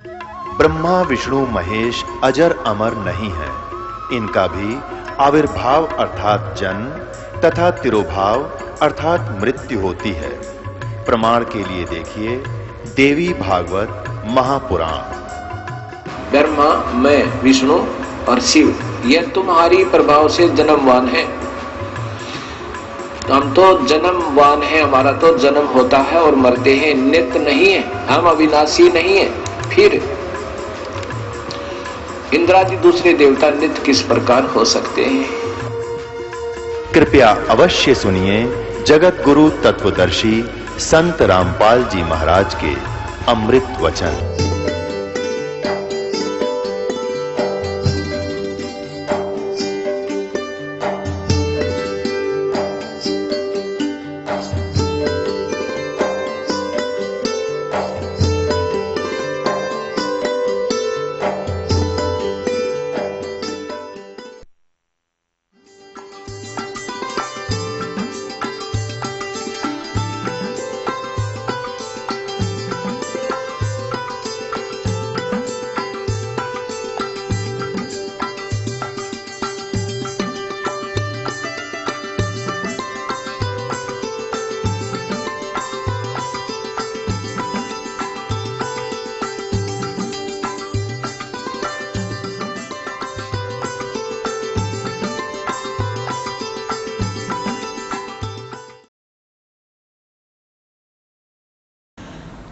ब्रह्मा विष्णु महेश अजर अमर नहीं है, इनका भी आविर्भाव अर्थात जन्म तथा तिरोभाव अर्थात मृत्यु होती है। प्रमाण के लिए देखिए देवी भागवत महापुराण। ब्रह्मा, मैं, विष्णु और शिव ये तुम्हारी प्रभाव से जन्मवान है। हम तो जन्मवान है, हमारा तो जन्म होता है और मरते हैं, नित्य नहीं है, हम अविनाशी नहीं है। फिर इंद्रादि दूसरे देवता नित्य किस प्रकार हो सकते हैं? कृपया अवश्य सुनिए जगत गुरु तत्वदर्शी संत रामपाल जी महाराज के अमृत वचन।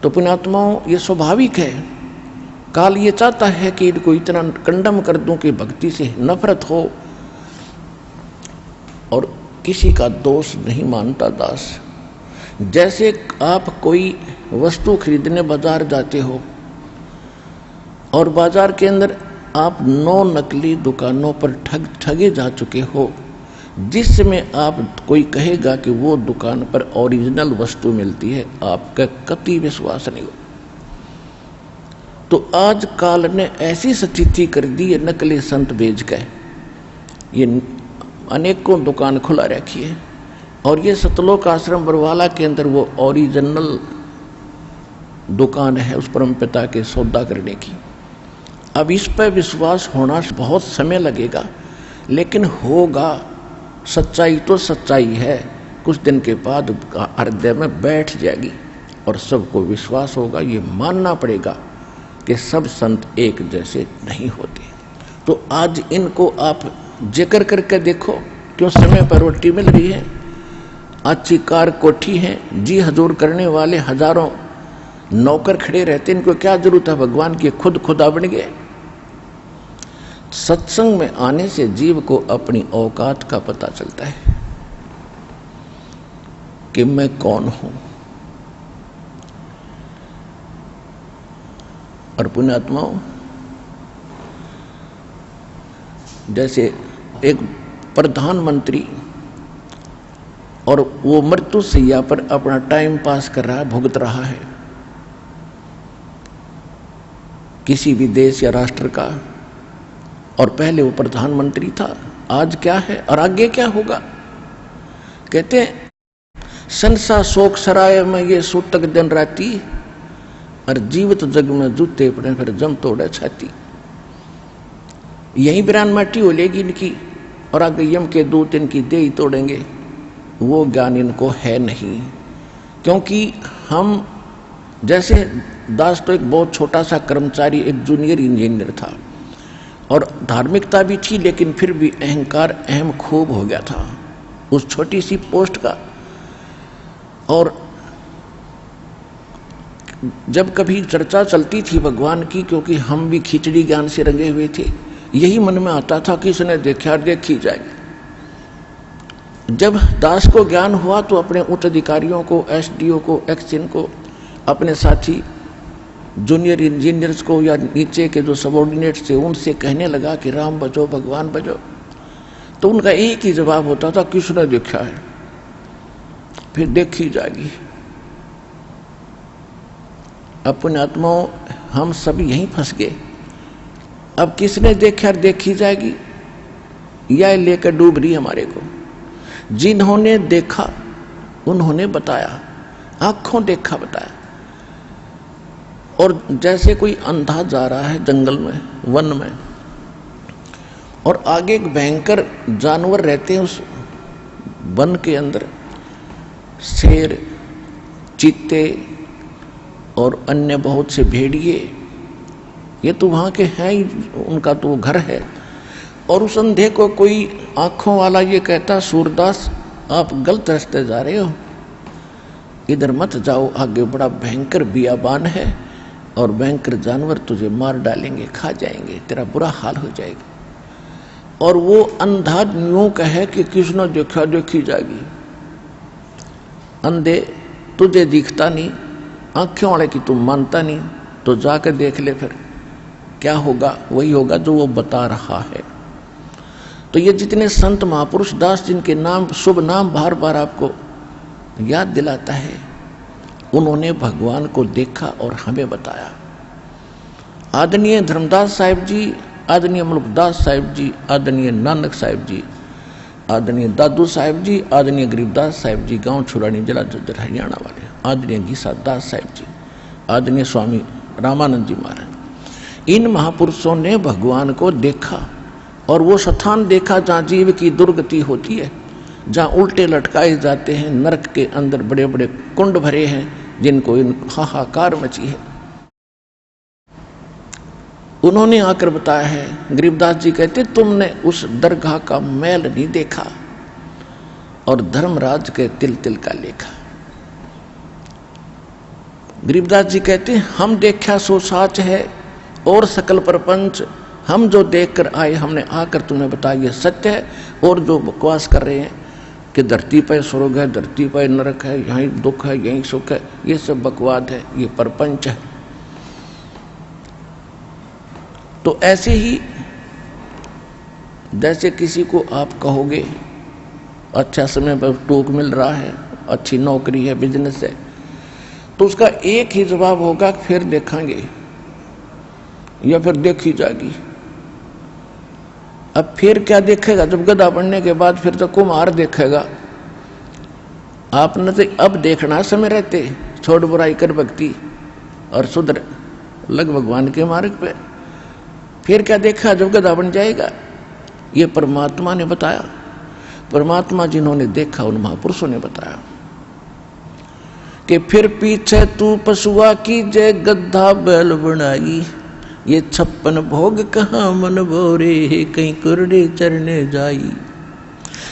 तो पुण्यात्माओं, ये स्वाभाविक है। काल ये चाहता है कि इनको इतना कंडम कर दूं कि भक्ति से नफरत हो, और किसी का दोष नहीं मानता दास। जैसे आप कोई वस्तु खरीदने बाजार जाते हो और बाजार के अंदर आप 9 नकली दुकानों पर ठगे जा चुके हो, जिसमें आप कोई कहेगा कि वो दुकान पर ओरिजिनल वस्तु मिलती है, आपका कतई विश्वास नहीं हो। तो आज काल ने ऐसी स्थिति कर दी है, नकली संत बेच गए। ये अनेकों दुकान खुला रखी है, और ये सतलोक आश्रम बरवाला के अंदर वो ओरिजिनल दुकान है उस परम पिता के सौदा करने की। अब इस पर विश्वास होना बहुत समय लगेगा, लेकिन होगा। सच्चाई तो सच्चाई है, कुछ दिन के बाद हृदय में बैठ जाएगी और सबको विश्वास होगा। ये मानना पड़ेगा कि सब संत एक जैसे नहीं होते। तो आज इनको आप जिक्र करके देखो, क्यों समय पर रोटी मिल रही है, अच्छी कार कोठी है, जी हजूर करने वाले हजारों नौकर खड़े रहते, इनको क्या जरूरत है भगवान की? खुद खुदा बन गए। सत्संग में आने से जीव को अपनी औकात का पता चलता है कि मैं कौन हूं। और पुण्यात्माओं, जैसे एक प्रधानमंत्री और वो मृत्यु शैया पर अपना टाइम पास कर रहा है, भुगत रहा है किसी भी देश या राष्ट्र का, और पहले वो प्रधानमंत्री था, आज क्या है और आगे क्या होगा? कहते हैं संसा शोक सराय में ये सूतक दिन राती, और जीवित जग में जूते पड़े फिर जम तोड़े छाती। यही बिरान माटी हो लेगी इनकी, और आगे यम के दूत इनकी देह तोड़ेंगे। वो ज्ञान इनको है नहीं, क्योंकि हम जैसे दास तो एक बहुत छोटा सा कर्मचारी, एक जूनियर इंजीनियर था, और धार्मिकता भी थी, लेकिन फिर भी अहंकार अहम खूब हो गया था उस छोटी सी पोस्ट का। और जब कभी चर्चा चलती थी भगवान की, क्योंकि हम भी खिचड़ी ज्ञान से रंगे हुए थे, यही मन में आता था कि इसने देखा देखी जाएगी। जब दास को ज्ञान हुआ तो अपने उच्च अधिकारियों को, एसडीओ को, एक्सिन को, अपने साथी जूनियर इंजीनियर्स को या नीचे के जो सबॉर्डिनेट्स थे उनसे कहने लगा कि राम बचो भगवान बचो। तो उनका एक ही जवाब होता था, किसने देखा है? फिर देखी जाएगी। अपने आत्माओं, हम सब यहीं फंस गए। अब किसने देखा देखी जाएगी, या लेकर डूब रही हमारे को। जिन्होंने देखा उन्होंने बताया, आंखों देखा बताया। और जैसे कोई अंधा जा रहा है जंगल में, वन में, और आगे एक भयंकर जानवर रहते हैं उस वन के अंदर, शेर, चीते और अन्य बहुत से भेड़िए, ये तो वहाँ के हैं ही, उनका तो घर है। और उस अंधे को कोई आंखों वाला ये कहता, सूरदास आप गलत रास्ते जा रहे हो, इधर मत जाओ, आगे बड़ा भयंकर बियाबान है और भयंकर जानवर तुझे मार डालेंगे, खा जाएंगे, तेरा बुरा हाल हो जाएगा। और वो अंधा यूं कहे कि किसने देखा देखी जाएगी। अंधे तुझे दिखता नहीं, आंखों वाले की तुम मानता नहीं, तो जाकर देख ले, फिर क्या होगा, वही होगा जो वो बता रहा है। तो ये जितने संत महापुरुष दास जिनके नाम, शुभ नाम बार बार आपको याद दिलाता है, उन्होंने भगवान को देखा और हमें बताया। आदरणीय धर्मदास साहिब जी, आदरणीय मुल्कदास साहिब जी, आदरणीय नानक साहिब जी, आदरणीय दादू साहिब जी, आदरणीय गरीबदास साहिब जी, गांव छुरानी जिला जज्जर हरियाणा वाले, आदरणीय गीसा दास साहिब जी, आदरणीय स्वामी रामानंद जी महाराज, इन महापुरुषों ने भगवान को देखा और वो स्थान देखा जहाँ जीव की दुर्गति होती है, जहाँ उल्टे लटकाए जाते हैं, नरक के अंदर बड़े बड़े कुंड भरे हैं जिनको हाहाकार मची है। उन्होंने आकर बताया है। गरीबदास जी कहते तुमने उस दरगाह का मैल नहीं देखा और धर्मराज के तिल तिल का लेखा। गरीबदास जी कहते हम देखा सो साच है और सकल प्रपंच, हम जो देखकर आए हमने आकर तुम्हें बताया ये सत्य है। और जो बकवास कर रहे हैं कि धरती पर स्वर्ग है, धरती पर नरक है, यहीं दुख है, यहीं सुख है, ये सब बकवाद है, ये प्रपंच है। तो ऐसे ही जैसे किसी को आप कहोगे अच्छा समय पर टोक मिल रहा है, अच्छी नौकरी है, बिजनेस है, तो उसका एक ही जवाब होगा फिर देखेंगे या फिर देखी जाएगी। अब फिर क्या देखेगा? जब गधा बनने के बाद फिर तो कुम्हार देखेगा। आपने तो अब देखना समय रहते, छोड़ बुराई कर भक्ति और सुधर लग भगवान के मार्ग पे। फिर क्या देखा जब गधा बन जाएगा? ये परमात्मा ने बताया। परमात्मा जिन्होंने देखा उन महापुरुषों ने बताया कि फिर पीछे तू पशुआ की जय गद्धा बैल बनाई, ये 56 भोग कहाँ मन बोरे, कहीं कुरडे चरने जाई।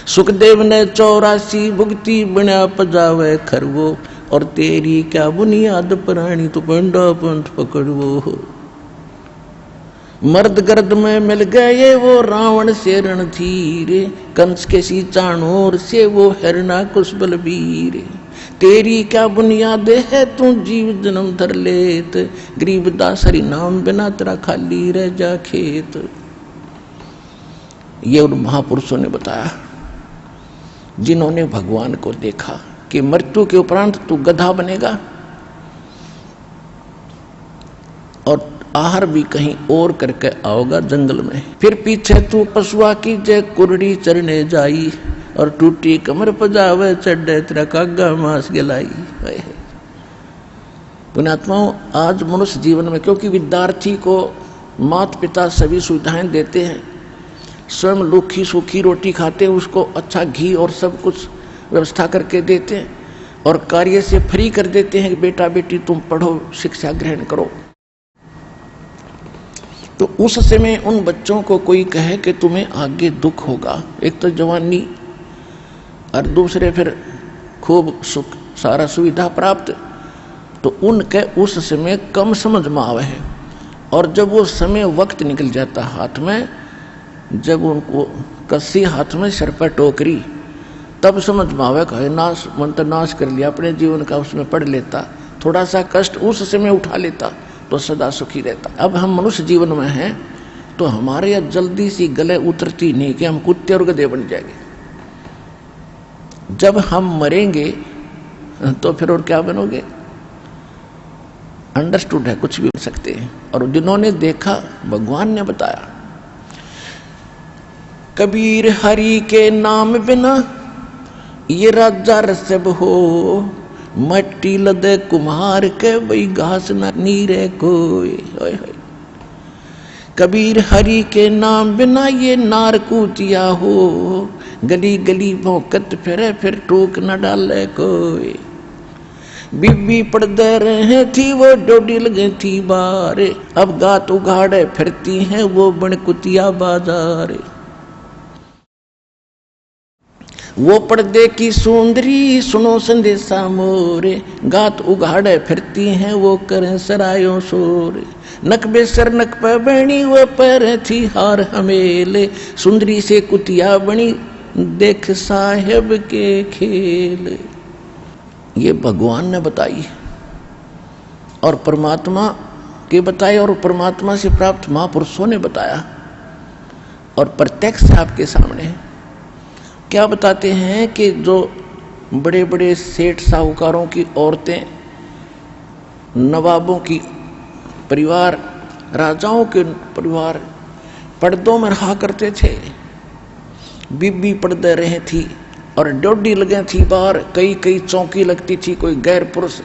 सुखदेव ने 84 भुगती बना पजावे खरवो, और तेरी क्या बुनियाद प्राणी तू पंडा पंथ पकड़वो। मर्द गर्द में मिल गए वो रावण से रणधीर, कंस के सी चाणोर से वो हिरणा कुश बलबीर। तेरी क्या बुनियाद है तू जीव जन्म धर लेत, गरीबदास हरि नाम बिना तेरा खाली रह जा खेत। ये उन महापुरुषों ने बताया जिन्होंने भगवान को देखा कि मृत्यु के उपरांत तू गधा बनेगा और आहार भी कहीं और करके आओगा जंगल में। फिर पीछे तू पशुआ की जय कुरड़ी चरने जाई, और टूटी कमर पजावे चढ़े तेरा कागा मांस गलाई। पुण्यात्माओं, आज मनुष्य जीवन में क्योंकि विद्यार्थी को माता पिता सभी सुविधाएं देते हैं, स्वयं लूखी सूखी रोटी खाते हैं, उसको अच्छा घी और सब कुछ व्यवस्था करके देते हैं और कार्य से फ्री कर देते हैं कि बेटा बेटी तुम पढ़ो, शिक्षा ग्रहण करो। तो उस समय उन बच्चों को कोई कहे कि तुम्हें आगे दुख होगा, एक तो जवानी और दूसरे फिर खूब सुख सारा सुविधा प्राप्त, तो उनके उस समय कम समझ में आवे है। और जब वो समय वक्त निकल जाता हाथ में, जब उनको कस्सी हाथ में सर पर टोकरी, तब समझ में आवे कहे नाश मंत्र नाश कर लिया अपने जीवन का, उसमें पढ़ लेता, थोड़ा सा कष्ट उस समय उठा लेता तो सदा सुखी रहता। अब हम मनुष्य जीवन में हैं तो हमारे यह जल्दी सी गले उतरती नहीं कि हम कुत्ते और गधे बन जाएंगे। जब हम मरेंगे तो फिर और क्या बनोगे? अंडरस्टूड है, कुछ भी बन सकते हैं। और जिन्होंने देखा भगवान ने बताया, कबीर हरि के नाम बिना ये राजा रसब हो, मट्टी लदे कुम्हार के वही घास न नीरे कोई। होय होय। कबीर हरि के नाम बिना ये नार कूचिया हो, गली गली भौंकत फिरे फिर टोक न डाले कोई। बीबी पड़दे रहे थी वो डोडी लगे थी बारे, अब गात उगाड़े फिरती हैं वो बन कुतिया बाजारे। वो पर्दे की सुंदरी सुनो संदेशा मोरे, गात उगाड़े फिरती हैं वो करें सरायों शोरे। नकबे सर नक पे बनी वो पैर थी हार हमेले, सुंदरी से कुतिया बनी देख साहेब के खेल। ये भगवान ने बताई और परमात्मा के बताए और परमात्मा से प्राप्त महापुरुषों ने बताया और प्रत्यक्ष आपके सामने है। क्या बताते हैं कि जो बड़े बड़े सेठ साहूकारों की औरतें, नवाबों की परिवार, राजाओं के परिवार पर्दों में रहा करते थे। बीबी पर्दे रहे थी और डोडी लगे थी बाहर, कई कई चौकी लगती थी, कोई गैर पुरुष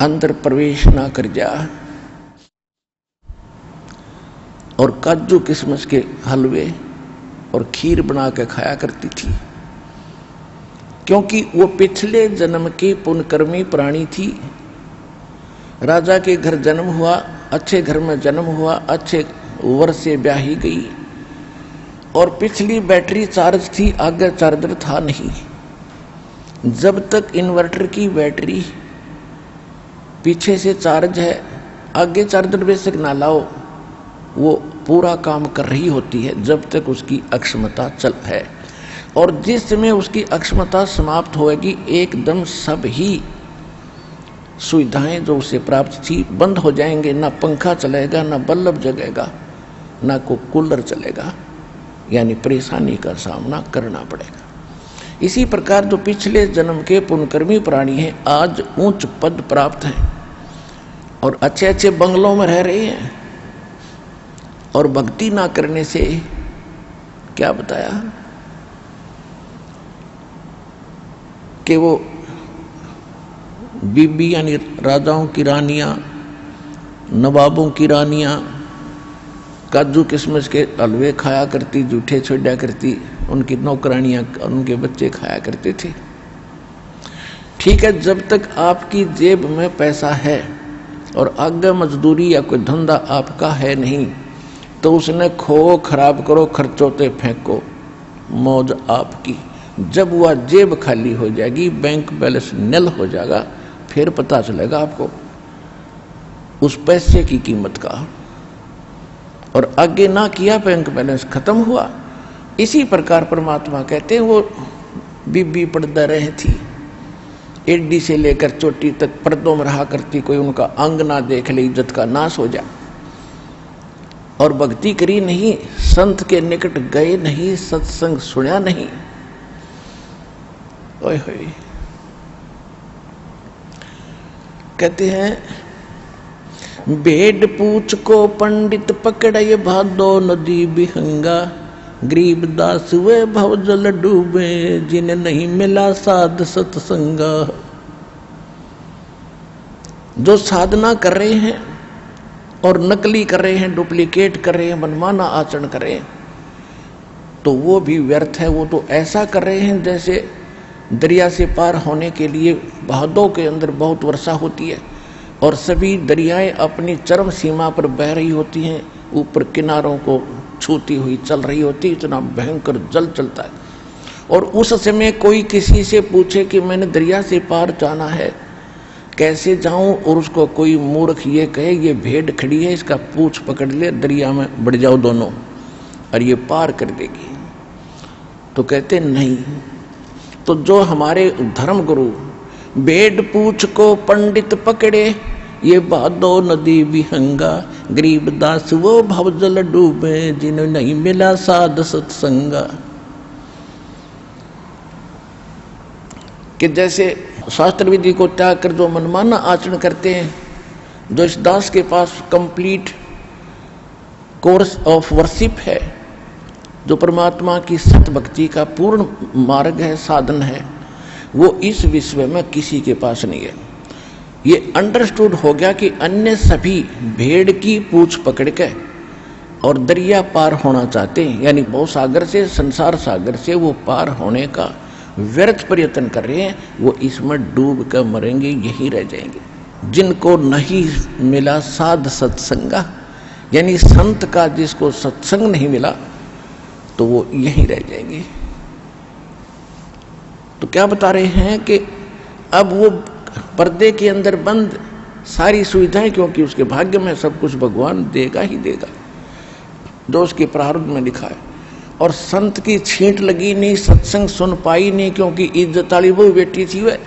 अंदर प्रवेश ना कर जा। और काजू किशमिश के हलवे और खीर बना के खाया करती थी, क्योंकि वो पिछले जन्म की पुण्यकर्मी प्राणी थी। राजा के घर जन्म हुआ, अच्छे घर में जन्म हुआ, अच्छे वर्ष से ब्याही गई और पिछली बैटरी चार्ज थी, आगे चार्जर था नहीं। जब तक इन्वर्टर की बैटरी पीछे से चार्ज है, आगे चार्जर बेशक ना लाओ, वो पूरा काम कर रही होती है जब तक उसकी अक्षमता चल है। और जिस समय उसकी अक्षमता समाप्त होगी, एकदम सब ही सुविधाएं जो उसे प्राप्त थी बंद हो जाएंगे। ना पंखा चलेगा, ना बल्ब जगेगा, ना को कूलर चलेगा, यानी परेशानी का सामना करना पड़ेगा। इसी प्रकार जो पिछले जन्म के पुण्यकर्मी प्राणी हैं, आज उच्च पद प्राप्त हैं और अच्छे अच्छे बंगलों में रह रहे हैं, और भक्ति ना करने से क्या बताया कि वो बीबी यानी राजाओं की रानियां, नवाबों की रानियां काजू किशमिश के हलवे खाया करती, जूठे छोड़ा करती, उनकी नौकरानियां, उनके बच्चे खाया करते थे। ठीक है, जब तक आपकी जेब में पैसा है और आगे मजदूरी या कोई धंधा आपका है नहीं, तो उसने खो खराब करो, खर्चोते फेंको, मौज आपकी। जब वह जेब खाली हो जाएगी, बैंक बैलेंस निल हो जाएगा, फिर पता चलेगा आपको उस पैसे की कीमत का। और आगे ना किया, बैंक बैलेंस खत्म हुआ। इसी प्रकार परमात्मा कहते हैं वो बीबी पर्दा रहे थी, एडी से लेकर चोटी तक पर्दों में रहा करती, कोई उनका अंग ना देख ले, इज्जत का नाश हो जाए। और भक्ति करी नहीं, संत के निकट गए नहीं, सत्संग सुना नहीं। ओए होए, कहते हैं भेड़ पूछ को पंडित पकड़े, भादो नदी बिहंगा, गरीब दास वे भव जल डूबे, जिन्हें नहीं मिला साध सत्संगा। जो साधना कर रहे हैं और नकली कर रहे हैं, डुप्लीकेट कर रहे हैं, मनमाना आचरण कर रहे हैं, तो वो भी व्यर्थ है। वो तो ऐसा कर रहे हैं जैसे दरिया से पार होने के लिए भादों के अंदर बहुत वर्षा होती है और सभी दरियाएं अपनी चरम सीमा पर बह रही होती हैं, ऊपर किनारों को छूती हुई चल रही होती, इतना भयंकर जल चलता है। और उस समय कोई किसी से पूछे कि मैंने दरिया से पार जाना है, कैसे जाऊं, और उसको कोई मूर्ख ये कहे ये भेड़ खड़ी है, इसका पूंछ पकड़ ले, दरिया में बढ़ जाओ दोनों और ये पार कर देगी, तो कहते नहीं। तो जो हमारे धर्म गुरु भेड़ पूछ को पंडित पकड़े, ये भादो नदी विहंगा, गरीब दास वो भवजल डूबे, जिन्हें नहीं मिला साध सत्संगा। कि जैसे शास्त्र विधि को त्याग कर जो मनमाना आचरण करते हैं, जो इस दास के पास कंप्लीट कोर्स ऑफ वर्शिप है, जो परमात्मा की सत भक्ति का पूर्ण मार्ग है, साधन है, वो इस विश्व में किसी के पास नहीं है। ये अंडरस्टूड हो गया कि अन्य सभी भेड़ की पूंछ पकड़ के और दरिया पार होना चाहते हैं, यानी भव सागर से, संसार सागर से वो पार होने का व्यर्थ प्रयत्न कर रहे हैं, वो इसमें डूब कर मरेंगे, यही रह जाएंगे। जिनको नहीं मिला साध सत्संगा, यानी संत का जिसको सत्संग नहीं मिला तो वो यहीं रह जाएंगे। तो क्या बता रहे हैं कि अब वो पर्दे के अंदर बंद सारी सुविधाएं, क्योंकि उसके भाग्य में सब कुछ भगवान देगा ही देगा जो उसके प्रारब्ध में लिखा है। और संत की छींट लगी नहीं, सत्संग सुन पाई नहीं, क्योंकि इज्जत वाली वो बेटी थी वह।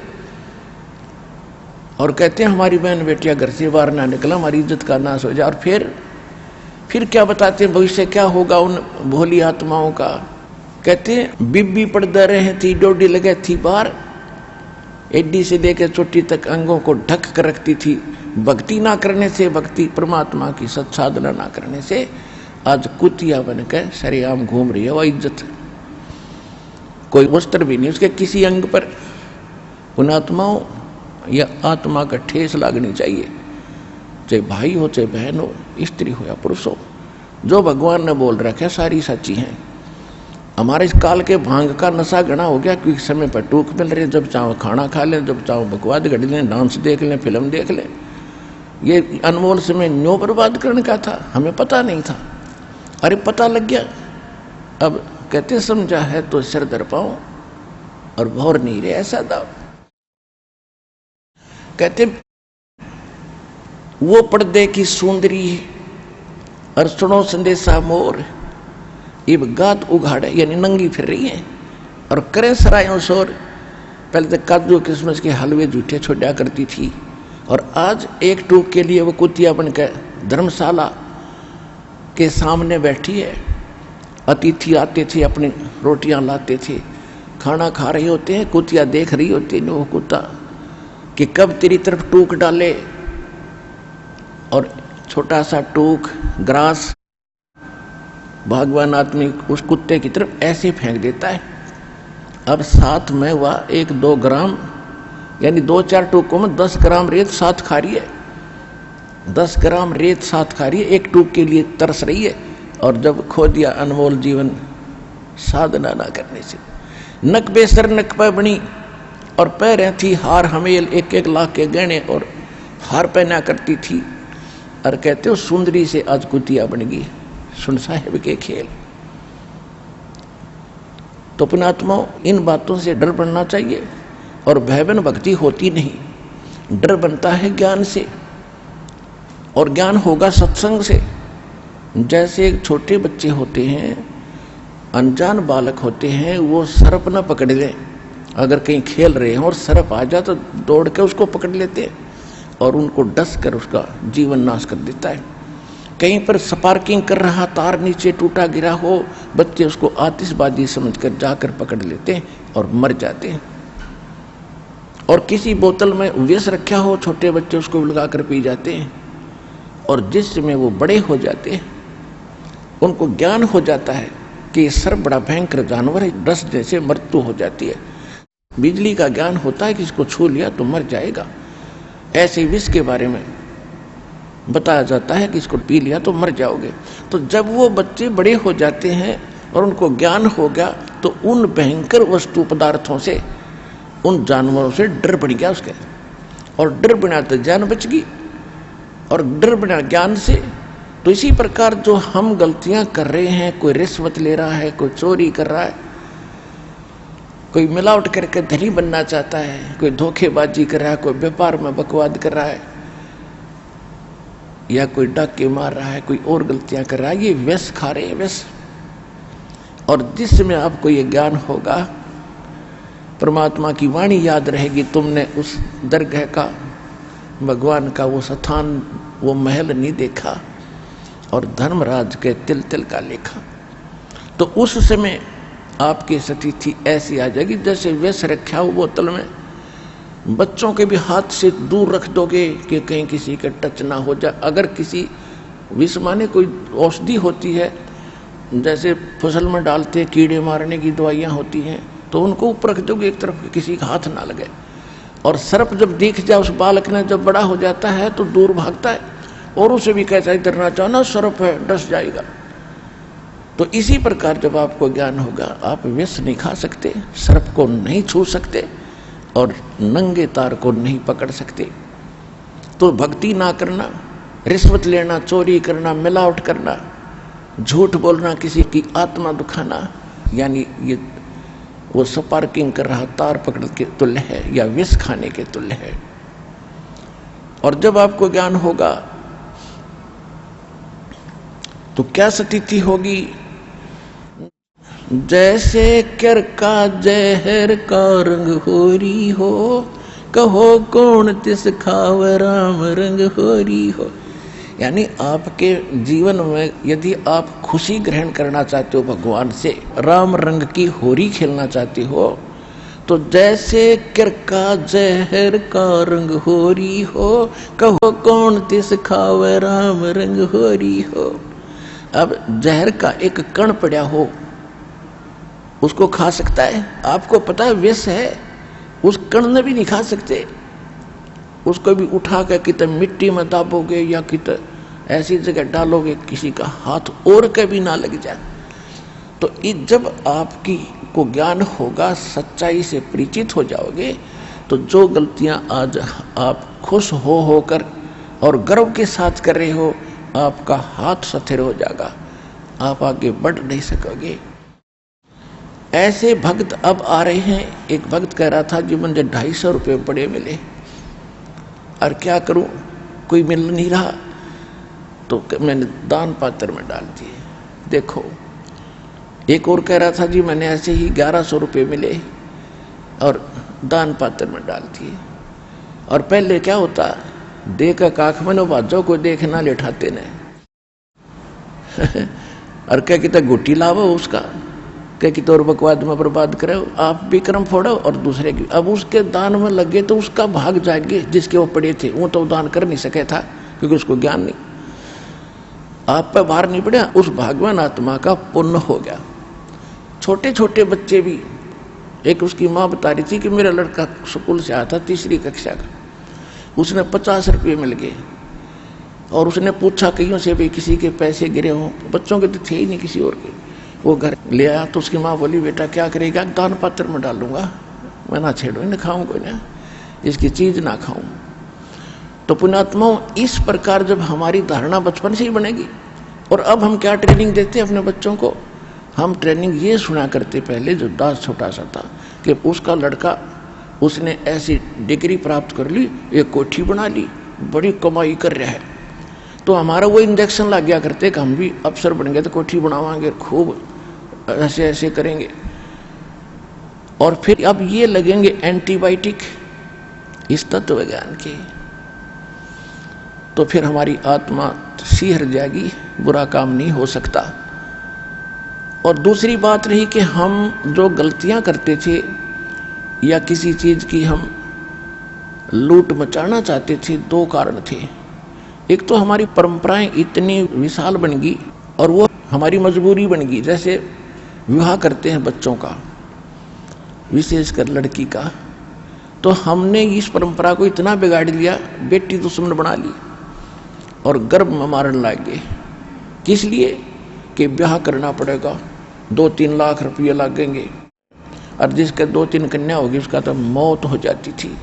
और कहते हैं हमारी बहन बेटियां घर से बाहर ना निकला, हमारी इज्जत का नाश हो जाए। और फिर क्या बताते हैं भविष्य क्या होगा उन भोली आत्माओं का। कहते हैं बिब्बी पड़दा रहे थी, डोडी लगे थी बाहर, एडी से लेकर चोटी तक अंगों को ढक कर रखती थी। भक्ति ना करने से, भक्ति परमात्मा की सत्साधना ना करने से आज कुतिया बनकर सरेआम घूम रही है। वह इज्जत, कोई वस्त्र भी नहीं उसके किसी अंग पर। उन आत्माओं या आत्मा का ठेस लागनी चाहिए, चाहे भाई हो, चाहे बहन हो, स्त्री हो या पुरुष हो। जो भगवान ने बोल रखा है सारी सच्ची हैं। हमारे इस काल के भांग का नशा घना हो गया, क्योंकि समय पर टूक मिल रहे, जब चाहो खाना खा लें, जब चाहो बकवाद घड़ लें, डांस देख लें, फिल्म देख लें। ये अनमोल समय न्यों बर्बाद करने का था, हमें पता नहीं था। अरे पता लग गया, अब कहते समझा है तो सिर दर पाओ और भौर नहीं रहे ऐसा दाव। कहते वो पर्दे की सुंदरी और सुनो संदेशा मोर, ये गात उघाड़े, यानी नंगी फिर रही है और करे सरायों शोर। पहले तक काजू किस्मस के हलवे जूठे छोड़ा करती थी, और आज एक टूक के लिए वो कुतिया बनकर धर्मशाला के सामने बैठी है। अतिथि आते थे, अपनी रोटियां लाते थे, खाना खा रहे होते हैं, कुतिया देख रही होती है वो कुत्ता कि कब तेरी तरफ टूक डाले। और छोटा सा टूक ग्रास भगवान आदमी उस कुत्ते की तरफ ऐसे फेंक देता है। अब साथ में वह 1-2 ग्राम, यानी 2-4 टूकों में 10 ग्राम रेत साथ खा रही है। 10 ग्राम रेत साथ खा रही है, एक टूक के लिए तरस रही है। और जब खो दिया अनमोल जीवन साधना ना करने से। नक बेसर नक पे बनी और पैरें थी हार हमेल, 1-1 लाख के गहने और हार पहना करती थी। और कहते हो सुंदरी से आज कुतिया बन गई, सुन साहेब के खेल। तो अपना आत्माओं इन बातों से डर बनना चाहिए। और भयवन भक्ति होती नहीं, डर बनता है ज्ञान से, और ज्ञान होगा सत्संग से। जैसे एक छोटे बच्चे होते हैं, अनजान बालक होते हैं, वो सर्प न पकड़ लें। अगर कहीं खेल रहे हैं और सर्प आ जाए तो दौड़ के उसको पकड़ लेते हैं और उनको डस कर उसका जीवन नाश कर देता है। कहीं पर स्पार्किंग कर रहा, तार नीचे टूटा गिरा हो, बच्चे उसको आतिशबाजी समझकर जाकर पकड़ लेते हैं और मर जाते हैं। और किसी बोतल में विष रखा हो, छोटे बच्चे उसको लगा कर पी जाते हैं। और जिस समय वो बड़े हो जाते हैं, उनको ज्ञान हो जाता है कि ये सर्प बड़ा भयंकर जानवर है, डस जैसे मृत्यु हो जाती है। बिजली का ज्ञान होता है कि इसको छू लिया तो मर जाएगा। ऐसे विष के बारे में बताया जाता है कि इसको पी लिया तो मर जाओगे। तो जब वो बच्चे बड़े हो जाते हैं और उनको ज्ञान हो गया, तो उन भयंकर वस्तु पदार्थों से, उन जानवरों से डर बढ़ गया उसके। और डर बिना तो जान बच गई, और डर बिना ज्ञान से। तो इसी प्रकार जो हम गलतियां कर रहे हैं, कोई रिश्वत ले रहा है, कोई चोरी कर रहा है, कोई मिलावट करके धनी बनना चाहता है, कोई धोखेबाजी कर रहा है, कोई व्यापार में बकवाद कर रहा है, या कोई डाके मार रहा है, कोई और गलतियां कर रहा है, ये व्यस खा रहे हैं, व्यस। और जिसमें आपको ये ज्ञान होगा, परमात्मा की वाणी याद रहेगी, तुमने उस दरगाह का, भगवान का वो स्थान, वो महल नहीं देखा और धर्मराज के तिल तिल का लेखा। तो उस समय आपकी स्थिति ऐसी आ जाएगी जैसे व्यस रखा हो बोतल में, बच्चों के भी हाथ से दूर रख दोगे कि कहीं किसी का टच ना हो जाए। अगर किसी विष माने कोई औषधि होती है, जैसे फसल में डालते कीड़े मारने की दवाइयाँ होती हैं, तो उनको ऊपर रख दोगे एक तरफ, किसी का हाथ ना लगे। और सर्प जब दिख जाए उस बालक ने, जब बड़ा हो जाता है तो दूर भागता है और उसे भी कहता है इधर ना जाना, सर्प है, डस जाएगा। तो इसी प्रकार जब आपको ज्ञान होगा, आप विष नहीं खा सकते, सर्प को नहीं छू सकते और नंगे तार को नहीं पकड़ सकते। तो भक्ति ना करना, रिश्वत लेना, चोरी करना, मिलावट करना, झूठ बोलना, किसी की आत्मा दुखाना, यानी ये वो स्पार्किंग कर रहा तार पकड़ के तुल्य है या विष खाने के तुल्य है। और जब आपको ज्ञान होगा तो क्या स्थिति होगी? जैसे कर का जहर का रंग होरी हो, कहो कौन तिस खाव राम रंग होरी हो। यानी आपके जीवन में यदि आप खुशी ग्रहण करना चाहते हो भगवान से, राम रंग की होरी खेलना चाहते हो, तो जैसे कर का जहर का रंग होरी हो, कहो कौन तिस खाव राम रंग होरी हो। अब जहर का एक कण पड़ा हो, उसको खा सकता है? आपको पता है विष है, उस कण ने भी नहीं खा सकते। उसको भी उठा के कितने मिट्टी में दाबोगे या कितने ऐसी जगह डालोगे किसी का हाथ और के भी ना लग जाए। तो जब आपकी को ज्ञान होगा, सच्चाई से परिचित हो जाओगे, तो जो गलतियां आज आप खुश होकर और गर्व के साथ कर रहे हो, आपका हाथ सथिर हो जाएगा, आप आगे बढ़ नहीं सकोगे। ऐसे भक्त अब आ रहे हैं। एक भक्त कह रहा था जी मुझे 250 रुपये बड़े मिले और क्या करूं, कोई मिल नहीं रहा, तो मैंने दान पात्र में डाल दिए। देखो, एक और कह रहा था जी मैंने ऐसे ही 1100 रुपये मिले और दान पात्र में डाल दिए। और पहले क्या होता, देखा काख में बाजो को देखना लेठाते ने और क्या कहता गुट्टी लावो उसका, क्या कि तौर बकवाद में बर्बाद करे, आप भी कर्म फोड़ो और दूसरे की। अब उसके दान में लगे तो उसका भाग जाएंगे, जिसके वो पड़े थे वो तो दान कर नहीं सके था क्योंकि उसको ज्ञान नहीं, आप पे भार नहीं पड़ा, उस भागवान आत्मा का पुण्य हो गया। छोटे छोटे बच्चे भी, एक उसकी माँ बता रही थी कि मेरा लड़का स्कूल से आया था 3री कक्षा का, उसने 50 रुपये मिल गए और उसने पूछा कईयों से भी किसी के पैसे गिरे हों, बच्चों के तो थे ही नहीं किसी और के। वो घर ले आया तो उसकी माँ बोली बेटा क्या करेगा, दान पात्र में डालूंगा, मैं ना छेड़ू ना खाऊं, कोई ना इसकी चीज ना खाऊं। तो पुण्यात्माओं, इस प्रकार जब हमारी धारणा बचपन से ही बनेगी। और अब हम क्या ट्रेनिंग देते हैं अपने बच्चों को, हम ट्रेनिंग ये सुना करते पहले जो दास छोटा सा था कि उसका लड़का उसने ऐसी डिग्री प्राप्त कर ली, एक कोठी बना ली, बड़ी कमाई कर रहा है, तो हमारा वो इंजेक्शन लग गया करते कि हम भी अफसर बन गए तो कोठी बनावाएंगे, खूब ऐसे ऐसे करेंगे। और फिर अब ये लगेंगे एंटीबायोटिक इस तत्व ज्ञान के, तो फिर हमारी आत्मा सिहर जाएगी, बुरा काम नहीं हो सकता। और दूसरी बात रही कि हम जो गलतियां करते थे या किसी चीज की हम लूट मचाना चाहते थे, 2 कारण थे। एक तो हमारी परंपराएं इतनी विशाल बन गई और वो हमारी मजबूरी बन गई। जैसे विवाह करते हैं बच्चों का, विशेषकर लड़की का, तो हमने इस परंपरा को इतना बिगाड़ लिया, बेटी दुश्मन बना ली और गर्भ में मारने लगे। किस लिए कि ब्याह करना पड़ेगा, 2-3 लाख रुपये लगेंगे, और जिसके 2-3 कन्या होगी उसका तो मौत हो जाती थी।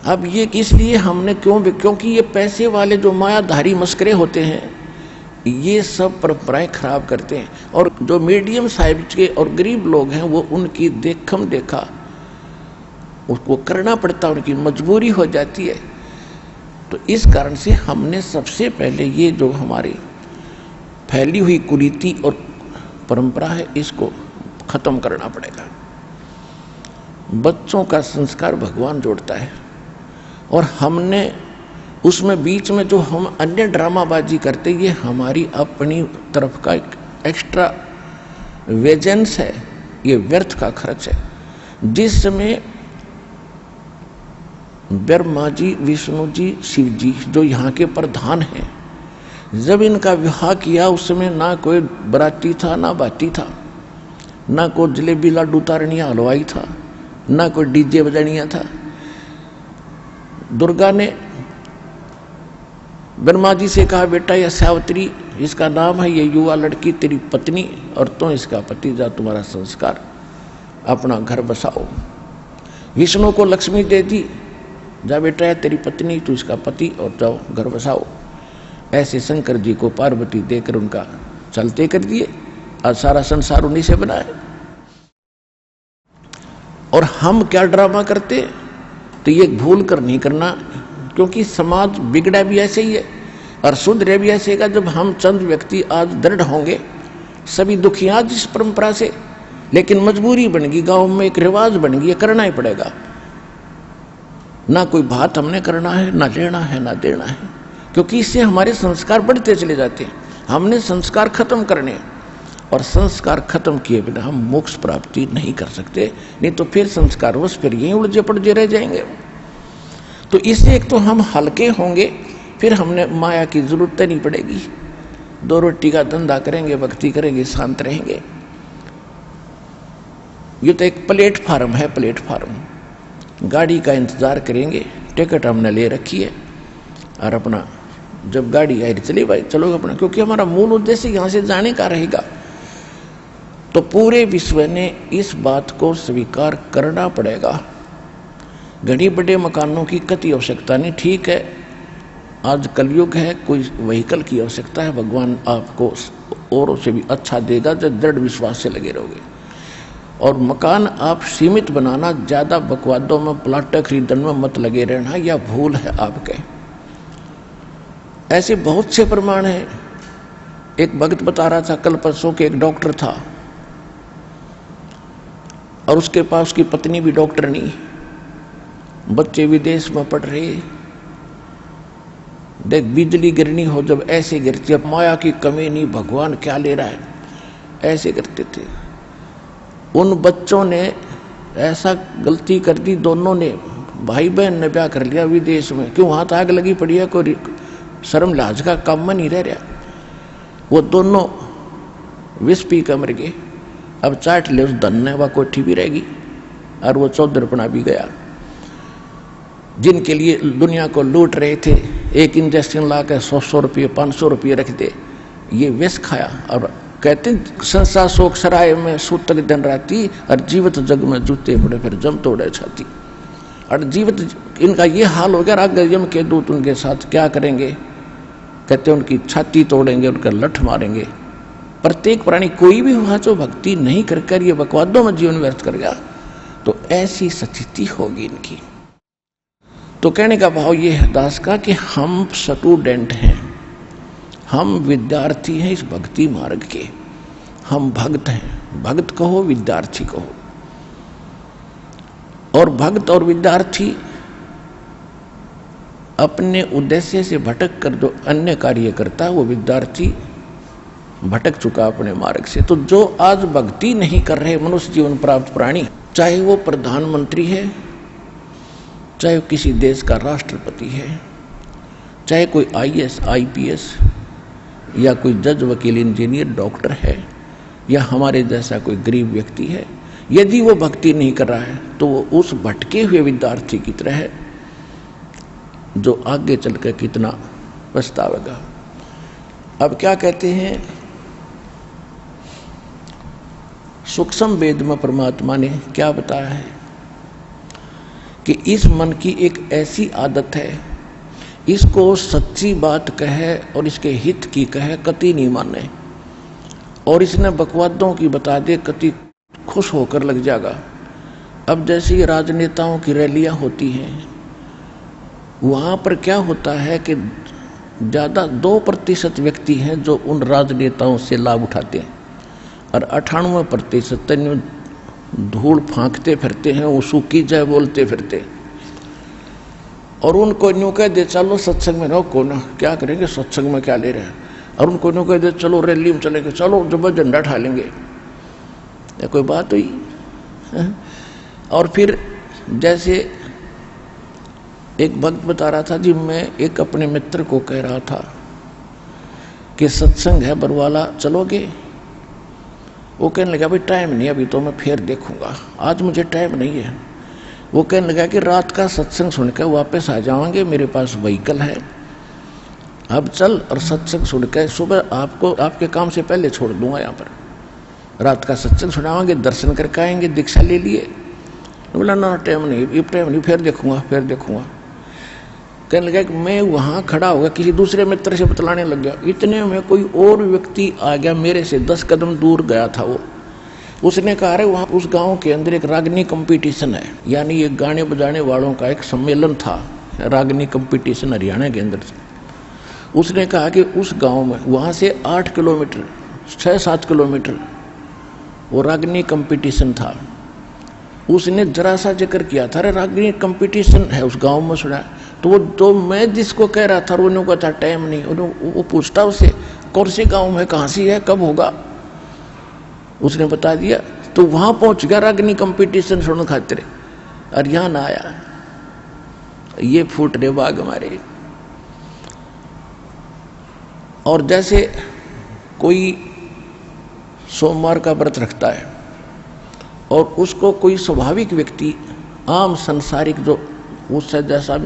अब ये किस लिए हमने क्योंकि ये पैसे वाले जो मायाधारी मस्करे होते हैं, ये सब परंपराएं खराब करते हैं। और जो मीडियम साइज के और गरीब लोग हैं वो उनकी देखम देखा उसको करना पड़ता, उनकी मजबूरी हो जाती है। तो इस कारण से हमने सबसे पहले ये जो हमारी फैली हुई कुरीति और परंपरा है, इसको खत्म करना पड़ेगा। बच्चों का संस्कार भगवान जोड़ता है, और हमने उसमें बीच में जो हम अन्य ड्रामाबाजी करते, ये हमारी अपनी तरफ का एक एक्स्ट्रा वेजेंस है, ये व्यर्थ का खर्च है। जिस समय ब्रह्मा जी, विष्णु जी, शिव जी जो यहाँ के प्रधान हैं, जब इनका विवाह किया उस समय ना कोई बराती था ना बाती था, ना कोई जलेबी लाडू तारनिया हलवाई था, ना कोई डीजे बजानिया था। दुर्गा ने ब्रह्मा जी से कहा, बेटा यह सावित्री इसका नाम है, ये युवा लड़की तेरी पत्नी और तुम इसका पति, जा तुम्हारा संस्कार, अपना घर बसाओ। विष्णु को लक्ष्मी दे दी, जा बेटा है तेरी पत्नी, तू इसका पति और जाओ घर बसाओ। ऐसे शंकर जी को पार्वती देकर उनका चलते कर दिए। आज सारा संसार उन्हीं से बना है। और हम क्या ड्रामा करते, तो ये भूल कर नहीं करना, क्योंकि समाज बिगड़ा भी ऐसे ही है और सुधरे भी ऐसे का। जब हम चंद व्यक्ति आज दृढ़ होंगे, सभी दुखी आज इस परंपरा से, लेकिन मजबूरी बन गई, गांव में एक रिवाज बन गई, करना ही पड़ेगा। ना कोई बात हमने करना है, ना लेना है, ना देना है, क्योंकि इससे हमारे संस्कार बढ़ते चले जाते हैं। हमने संस्कार खत्म करने, और संस्कार खत्म किए बिना हम मोक्ष प्राप्ति नहीं कर सकते, नहीं तो फिर संस्कार बस फिर यहीं उलझे पड़े रह जाएंगे। तो इससे एक तो हम हल्के होंगे, फिर हमने माया की जरूरत नहीं पड़ेगी, 2 रोटी का धंधा करेंगे, भक्ति करेंगे, शांत रहेंगे। ये तो एक प्लेटफार्म है, प्लेटफार्म। गाड़ी का इंतजार करेंगे, टिकट हमने ले रखी है, और अपना जब गाड़ी आई चली भाई चलो अपना, क्योंकि हमारा मूल उद्देश्य यहाँ से जाने का रहेगा। तो पूरे विश्व ने इस बात को स्वीकार करना पड़ेगा। घड़ी बड़े मकानों की कति आवश्यकता नहीं, ठीक है आज कलयुग है, कोई व्हीकल की आवश्यकता है, भगवान आपको औरों से भी अच्छा देगा जब दृढ़ विश्वास से लगे रहोगे। और मकान आप सीमित बनाना, ज्यादा बकवादों में प्लाट खरीदने में मत लगे रहना, यह भूल है आपके। ऐसे बहुत से प्रमाण हैं। एक भक्त बता रहा था कल परसों के, एक डॉक्टर था और उसके पास उसकी पत्नी भी डॉक्टर नहीं, बच्चे विदेश में पढ़ रहे। देख बिजली गिरनी हो जब ऐसे गिरती, अब माया की कमी नहीं, भगवान क्या ले रहा है, ऐसे करते थे। उन बच्चों ने ऐसा गलती कर दी, दोनों ने, भाई बहन ने ब्याह कर लिया विदेश में, क्यों वहां तो आग लगी पड़ी है, कोई शर्म लाज का काम में नहीं रह रहा। वो दोनों विष पी कर मर गए। अब चाट ले उस धन ने, वह कोठी भी रहेगी और वो चौधरपना भी गया। जिनके लिए दुनिया को लूट रहे थे, एक इंजेक्शन ला के 100 रुपये 500 रुपये रख दे, ये विष खाया। और कहते संसार शोक सराय में सूतक दिन राती, और जीवित जग में जूते पड़े फिर जम तोड़े छाती। और जीवित इनका ये हाल हो गया, आगे यम के दूत उनके साथ क्या करेंगे, कहते उनकी छाती तोड़ेंगे, उनका लठ मारेंगे। प्रत्येक प्राणी कोई भी हुआ जो भक्ति नहीं कर ये बकवादों में जीवन व्यर्थ कर गया, तो ऐसी स्थिति होगी इनकी। तो कहने का भाव ये है दास का कि हम स्टूडेंट हैं, हम विद्यार्थी हैं इस भक्ति मार्ग के, हम भक्त हैं, भक्त कहो विद्यार्थी कहो। और भक्त और विद्यार्थी अपने उद्देश्य से भटक कर जो अन्य कार्य करता है, वो विद्यार्थी भटक चुका अपने मार्ग से। तो जो आज भक्ति नहीं कर रहे मनुष्य जीवन प्राप्त प्राणी, चाहे वो प्रधानमंत्री है, चाहे किसी देश का राष्ट्रपति है, चाहे कोई IAS IPS या कोई जज वकील इंजीनियर डॉक्टर है, या हमारे जैसा कोई गरीब व्यक्ति है, यदि वो भक्ति नहीं कर रहा है तो वो उस भटके हुए विद्यार्थी की तरह है जो आगे चलकर कितना पछतावेगा। अब क्या कहते हैं, सूक्ष्म वेद में परमात्मा ने क्या बताया है कि इस मन की एक ऐसी आदत है, इसको सच्ची बात कहे और इसके हित की कहे कति नहीं माने, और इसने बकवादों की बता दे कति खुश होकर लग जाएगा। अब जैसे ये राजनेताओं की रैलियां होती हैं, वहां पर क्या होता है कि ज़्यादा 2% व्यक्ति हैं जो उन राजनेताओं से लाभ उठाते हैं, और 98% धूल फांकते फिरते हैं, वो सूखी जय बोलते फिरते। और उनको न्यू कह दे चलो सत्संग में रहो, को ना क्या करेंगे, सत्संग में क्या ले रहे हैं। और उनको न्यू कह दे चलो रैली में चलेंगे, चलो जब झंडा उठा लेंगे, या कोई बात हुई। और फिर जैसे एक भक्त बता रहा था जी, मैं एक अपने मित्र को कह रहा था कि सत्संग है बरवाला चलोगे। वो कहने लगा भाई टाइम नहीं, अभी तो मैं फिर देखूंगा, आज मुझे टाइम नहीं है। वो कहने लगा कि रात का सत्संग सुनकर वापस आ जाएंगे, मेरे पास व्हीकल है, अब चल और सत्संग सुनकर सुबह आपको आपके काम से पहले छोड़ दूंगा यहाँ पर, रात का सत्संग सुनावांगे, दर्शन करके आएंगे, दीक्षा ले लिए। बोला ना टाइम नहीं, ये टाइम नहीं, फिर देखूंगा फिर देखूंगा। कहने लगा कि मैं वहाँ खड़ा होगा, किसी दूसरे मित्र से बतलाने लग गया। इतने में कोई और व्यक्ति आ गया, मेरे से 10 कदम दूर गया था वो। उसने कहा अरे वहाँ उस गांव के अंदर एक रागनी कंपटीशन है, यानी ये गाने बजाने वालों का एक सम्मेलन था, रागनी कंपटीशन हरियाणा के अंदर से। उसने कहा कि उस गांव में वहाँ से 8 किलोमीटर 6-7 किलोमीटर वो रागनी कंपटीशन था। उसने जरा सा जिक्र किया था, अरे रागनी कंपटीशन है उस गांव में, सुना। तो मैं जिसको कह रहा था उन्होंने कहा था टाइम नहीं। वो पूछता उससे कौन से गांव में, कहाँ से है, कब होगा, उसने बता दिया। तो वहां पहुंच गया रागनी कंपटीशन सुनने खातिर, और यहाँ ना आया। ये फूट रहे बाग हमारे। और जैसे कोई सोमवार का व्रत रखता है और उसको कोई स्वाभाविक व्यक्ति आम संसारिक जो उससे जैसा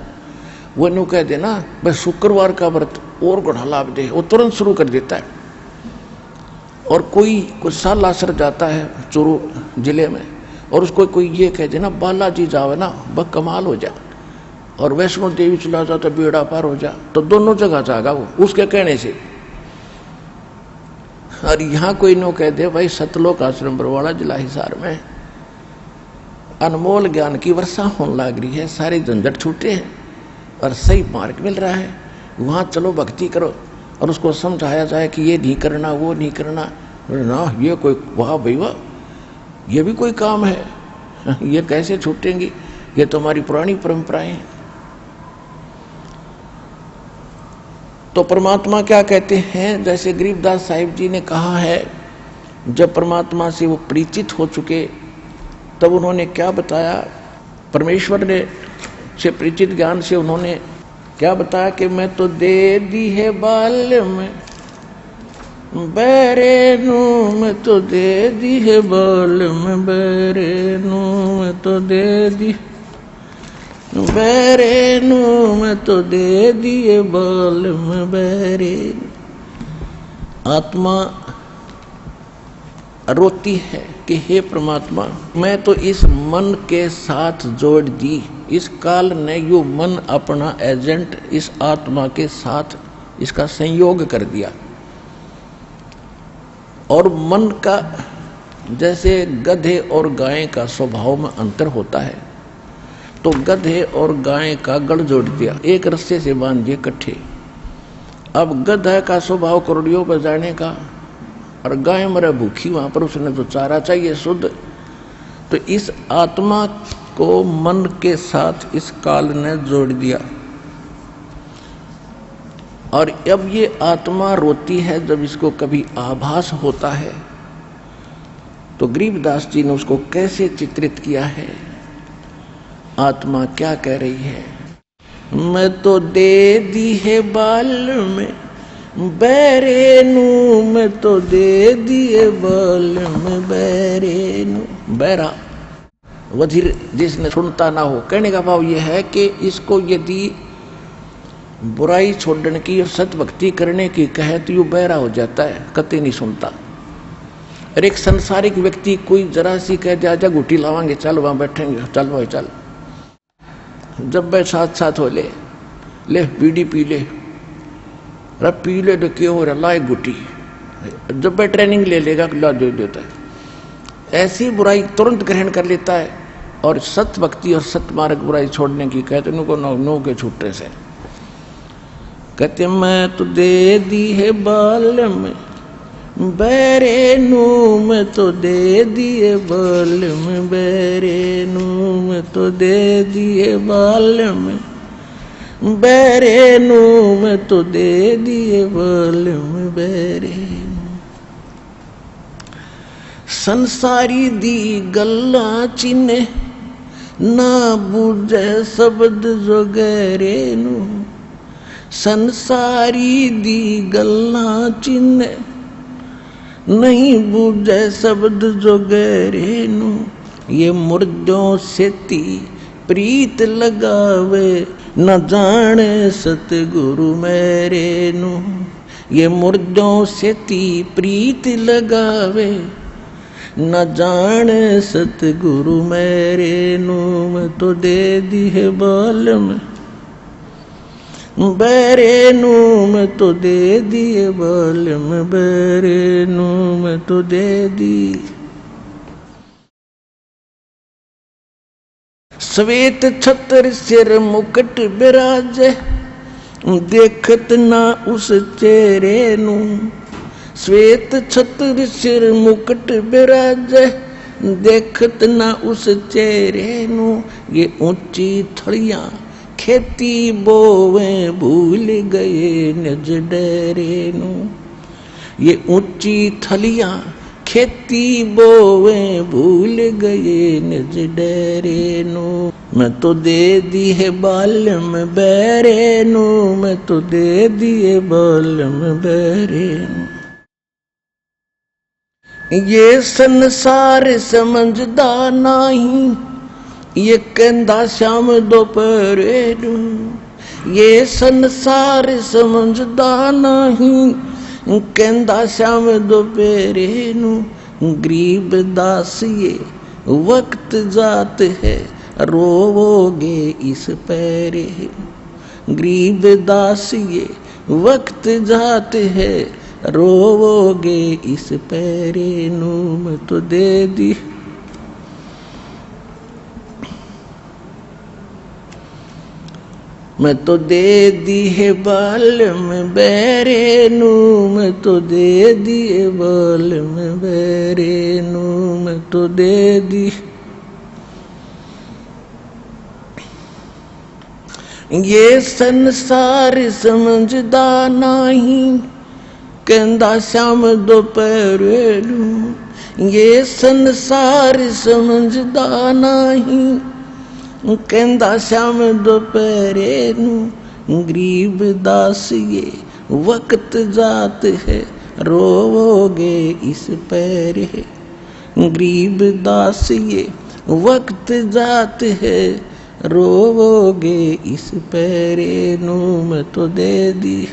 वो न्यू कह देना भाई शुक्रवार का व्रत और गुणा लाभ दे, वो तुरंत शुरू कर देता है। और कोई कुछ साल आसर जाता है चूरू जिले में और उसको कोई ये कह देना बालाजी जावे ना बस कमाल हो जा, और वैष्णो देवी चला जा तो बेड़ा पार हो जा, तो दोनों जगह जाएगा वो उसके कहने से। और यहाँ कोई नो कह दे भाई सतलोक आश्रम बरवाड़ा जिला हिसार में अनमोल ज्ञान की वर्षा होने लग रही है, सारे झंझट छूटे हैं और सही मार्ग मिल रहा है, वहाँ चलो भक्ति करो। और उसको समझाया जाए कि ये नहीं करना वो नहीं करना ना, ये कोई वाह भाई वाह, ये भी कोई काम है, ये कैसे छूटेंगी, ये तो हमारी पुरानी परंपराएं हैं। तो परमात्मा क्या कहते हैं, जैसे गरीबदास साहिब जी ने कहा है, जब परमात्मा से वो परिचित हो चुके तब उन्होंने क्या बताया, परमेश्वर ने से परिचित ज्ञान से उन्होंने क्या बताया कि मैं तो दे दी है बाल में बैरे नू, मैं तो दे दी है बाल में बैरे नू, मैं तो दे दी बैरे नू, मैं तो दे दिए बाल में बैरे। आत्मा रोती है कि हे परमात्मा मैं तो इस मन के साथ जोड़ दी, इस काल ने यो मन अपना एजेंट इस आत्मा के साथ इसका संयोग कर दिया। और मन का जैसे गधे और गाय का स्वभाव में अंतर होता है, तो गधे और गाय का गढ़ जोड़ दिया, एक रस्से से बांध दिए इकट्ठे। अब गधा का स्वभाव करोड़ियों पर जाने का और गाय मरे भूखी, वहां पर उसने तो चारा चाहिए शुद्ध। तो इस आत्मा को मन के साथ इस काल ने जोड़ दिया। और अब ये आत्मा रोती है जब इसको कभी आभास होता है। तो गरीबदास जी ने उसको कैसे चित्रित किया है, आत्मा क्या कह रही है, मैं तो दे दी है बाल में बैरे नू, मैं तो दे दिए बाल में बैरे नू। बैरा वजीर जिसने सुनता ना हो, कहने का भाव यह है कि इसको यदि बुराई छोड़ने की और सत भक्ति करने की कहे तो यू बहरा हो जाता है, कतई नहीं सुनता। और एक संसारिक व्यक्ति कोई जरा सी कह दे आजा घुटी लावांगे, चल वहां बैठेंगे, चल भाई चल, जब वे साथ साथ हो ले बीड़ी पी ले, अरे पी ले तो क्यों हो रहा, ला एक घुटी, जब वे ट्रेनिंग ले लेगा ला दे देता है। ऐसी बुराई तुरंत ग्रहण कर लेता है। और सत भक्ति और सत मार्ग बुराई छोड़ने की कहते उनको नो के छूटने से कहते मैं तो दे दी है बाल में बैरे नू, मैं तो दे दिए बाल में बैरे नू, मैं तो दे दिए बाल में बैरे नू, मैं तो दे दिए बाल में बैरे नू। संसारी दी गल्ला चिन्हे ना बूझे शब्द जो गहरे नू, संसारी दी गल्ला चिन्हे नहीं बूझे शब्द जो गहरे नू, ये मुर्दों सेती प्रीत लगावे, न जाने सतगुरु मेरे नू। ये मुर्दों सेती प्रीत लगावे, न जाने सतगुरु मेरे नू। मैं तो दे दी है बालम बेरे नू, मैं तो दे दिए बालम बेरे नू, मैं तो दे दी। श्वेत छत्र सिर मुकुट बिराजे, देखत ना उस चेहरे नू। श्वेत छत्र सिर मुकुट बिराजे, देखत ना उस चेहरे नू। ये ऊंची थड़ियां खेती बोवे, भूल गए निज डेरे नू। ये ऊंची थलियां खेती बोवे, भूल गए निज डेरे नू। मैं तो दे दी है बालम बेरे नू, मैं तो दे दिए बालम बेरे नू। ये संसार समझदा नहीं, ये कहंदा श्याम दोपहरे नू। ये संसार समझदा नहीं, कहंदा श्याम दोपहरे नू। गरीब दास ये वक्त जात है, रोवोगे इस पैरे। गरीब दास ये वक्त जात है, रोवोगे इस पैरे नू। मैं तो दे दी मैं तो दे दी है बालम बेरे नू, मैं तो दे दिए बालम बेरे नू, मैं तो दे दी। ये संसार समझदा नहीं, कहंदा श्याम दोपहरे नू। ये संसार समझदा नहीं, कहंदा श्याम दोपहरे नू। गरीब दास ये वक्त जात है, रोवोगे इस पैरे। गरीब दास ये वक्त जात है, रोवोगे इस पैरे नू। मैं तो दे दी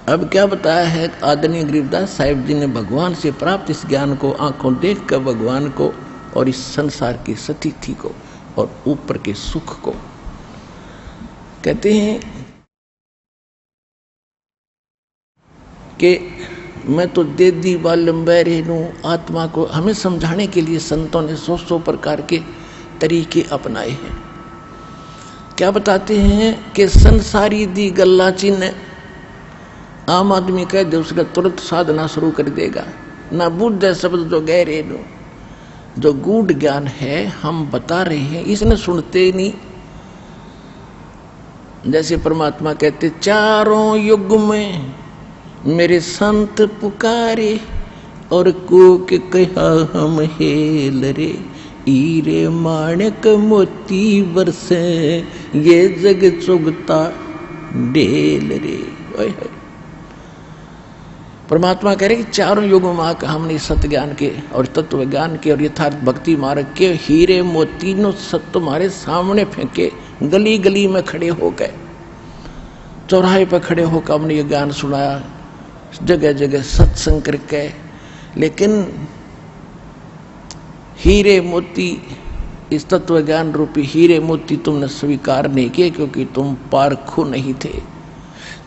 अब क्या बताया है आदरणीय गरीबदास साहिब जी ने भगवान से प्राप्त इस ज्ञान को, आंखों देख कर भगवान को और इस संसार की स्थिति को और ऊपर के सुख को। कहते हैं कि मैं तो दे दी बालम बेरे नू। आत्मा को हमें समझाने के लिए संतों ने 100 प्रकार के तरीके अपनाए हैं। क्या बताते हैं कि संसारी दी गल्ला चिन्ह आम आदमी कह दे, उसका तुरंत साधना शुरू कर देगा। ना बुद्ध शब्द जो गहरे नो, जो गूढ़ ज्ञान है हम बता रहे हैं, इसने सुनते ही नहीं। जैसे परमात्मा कहते चारों युग में मेरे संत पुकारे और को के कहा हम हेल रे। हीरे माणक मोती बरसे ये जग चुगता ढेल रे। ओए परमात्मा कह रहे कि चारों युगों में आकर हमने सत्य ज्ञान के और तत्व ज्ञान के और यथार्थ भक्ति मार्ग के हीरे मोती नो सत्य तुम्हारे सामने फेंके, गली गली में खड़े हो गए, चौराहे पर खड़े होकर हमने ये ज्ञान सुनाया, जगह जगह सत्संग करके। लेकिन हीरे मोती, इस तत्व ज्ञान रूपी हीरे मोती तुमने स्वीकार नहीं किए क्योंकि तुम पारखू नहीं थे।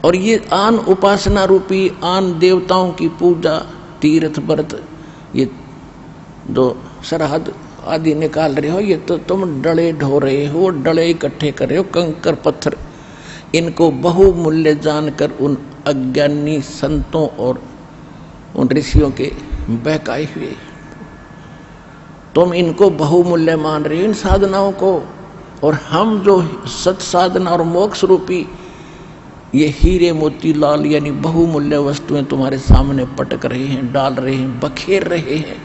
और ये आन उपासना रूपी आन देवताओं की पूजा, तीर्थ व्रत, ये जो सरहद आदि निकाल रहे हो, ये तो तुम डले ढो रहे हो, डले इकट्ठे कर रहे हो, कंकर पत्थर, इनको बहुमूल्य जानकर उन अज्ञानी संतों और उन ऋषियों के बहकाए हुए तुम इनको बहुमूल्य मान रहे हो, इन साधनाओं को। और हम जो सत साधना और मोक्ष रूपी ये हीरे मोती लाल यानी बहुमूल्य वस्तुएं तुम्हारे सामने पटक रहे हैं, डाल रहे हैं, बखेर रहे हैं,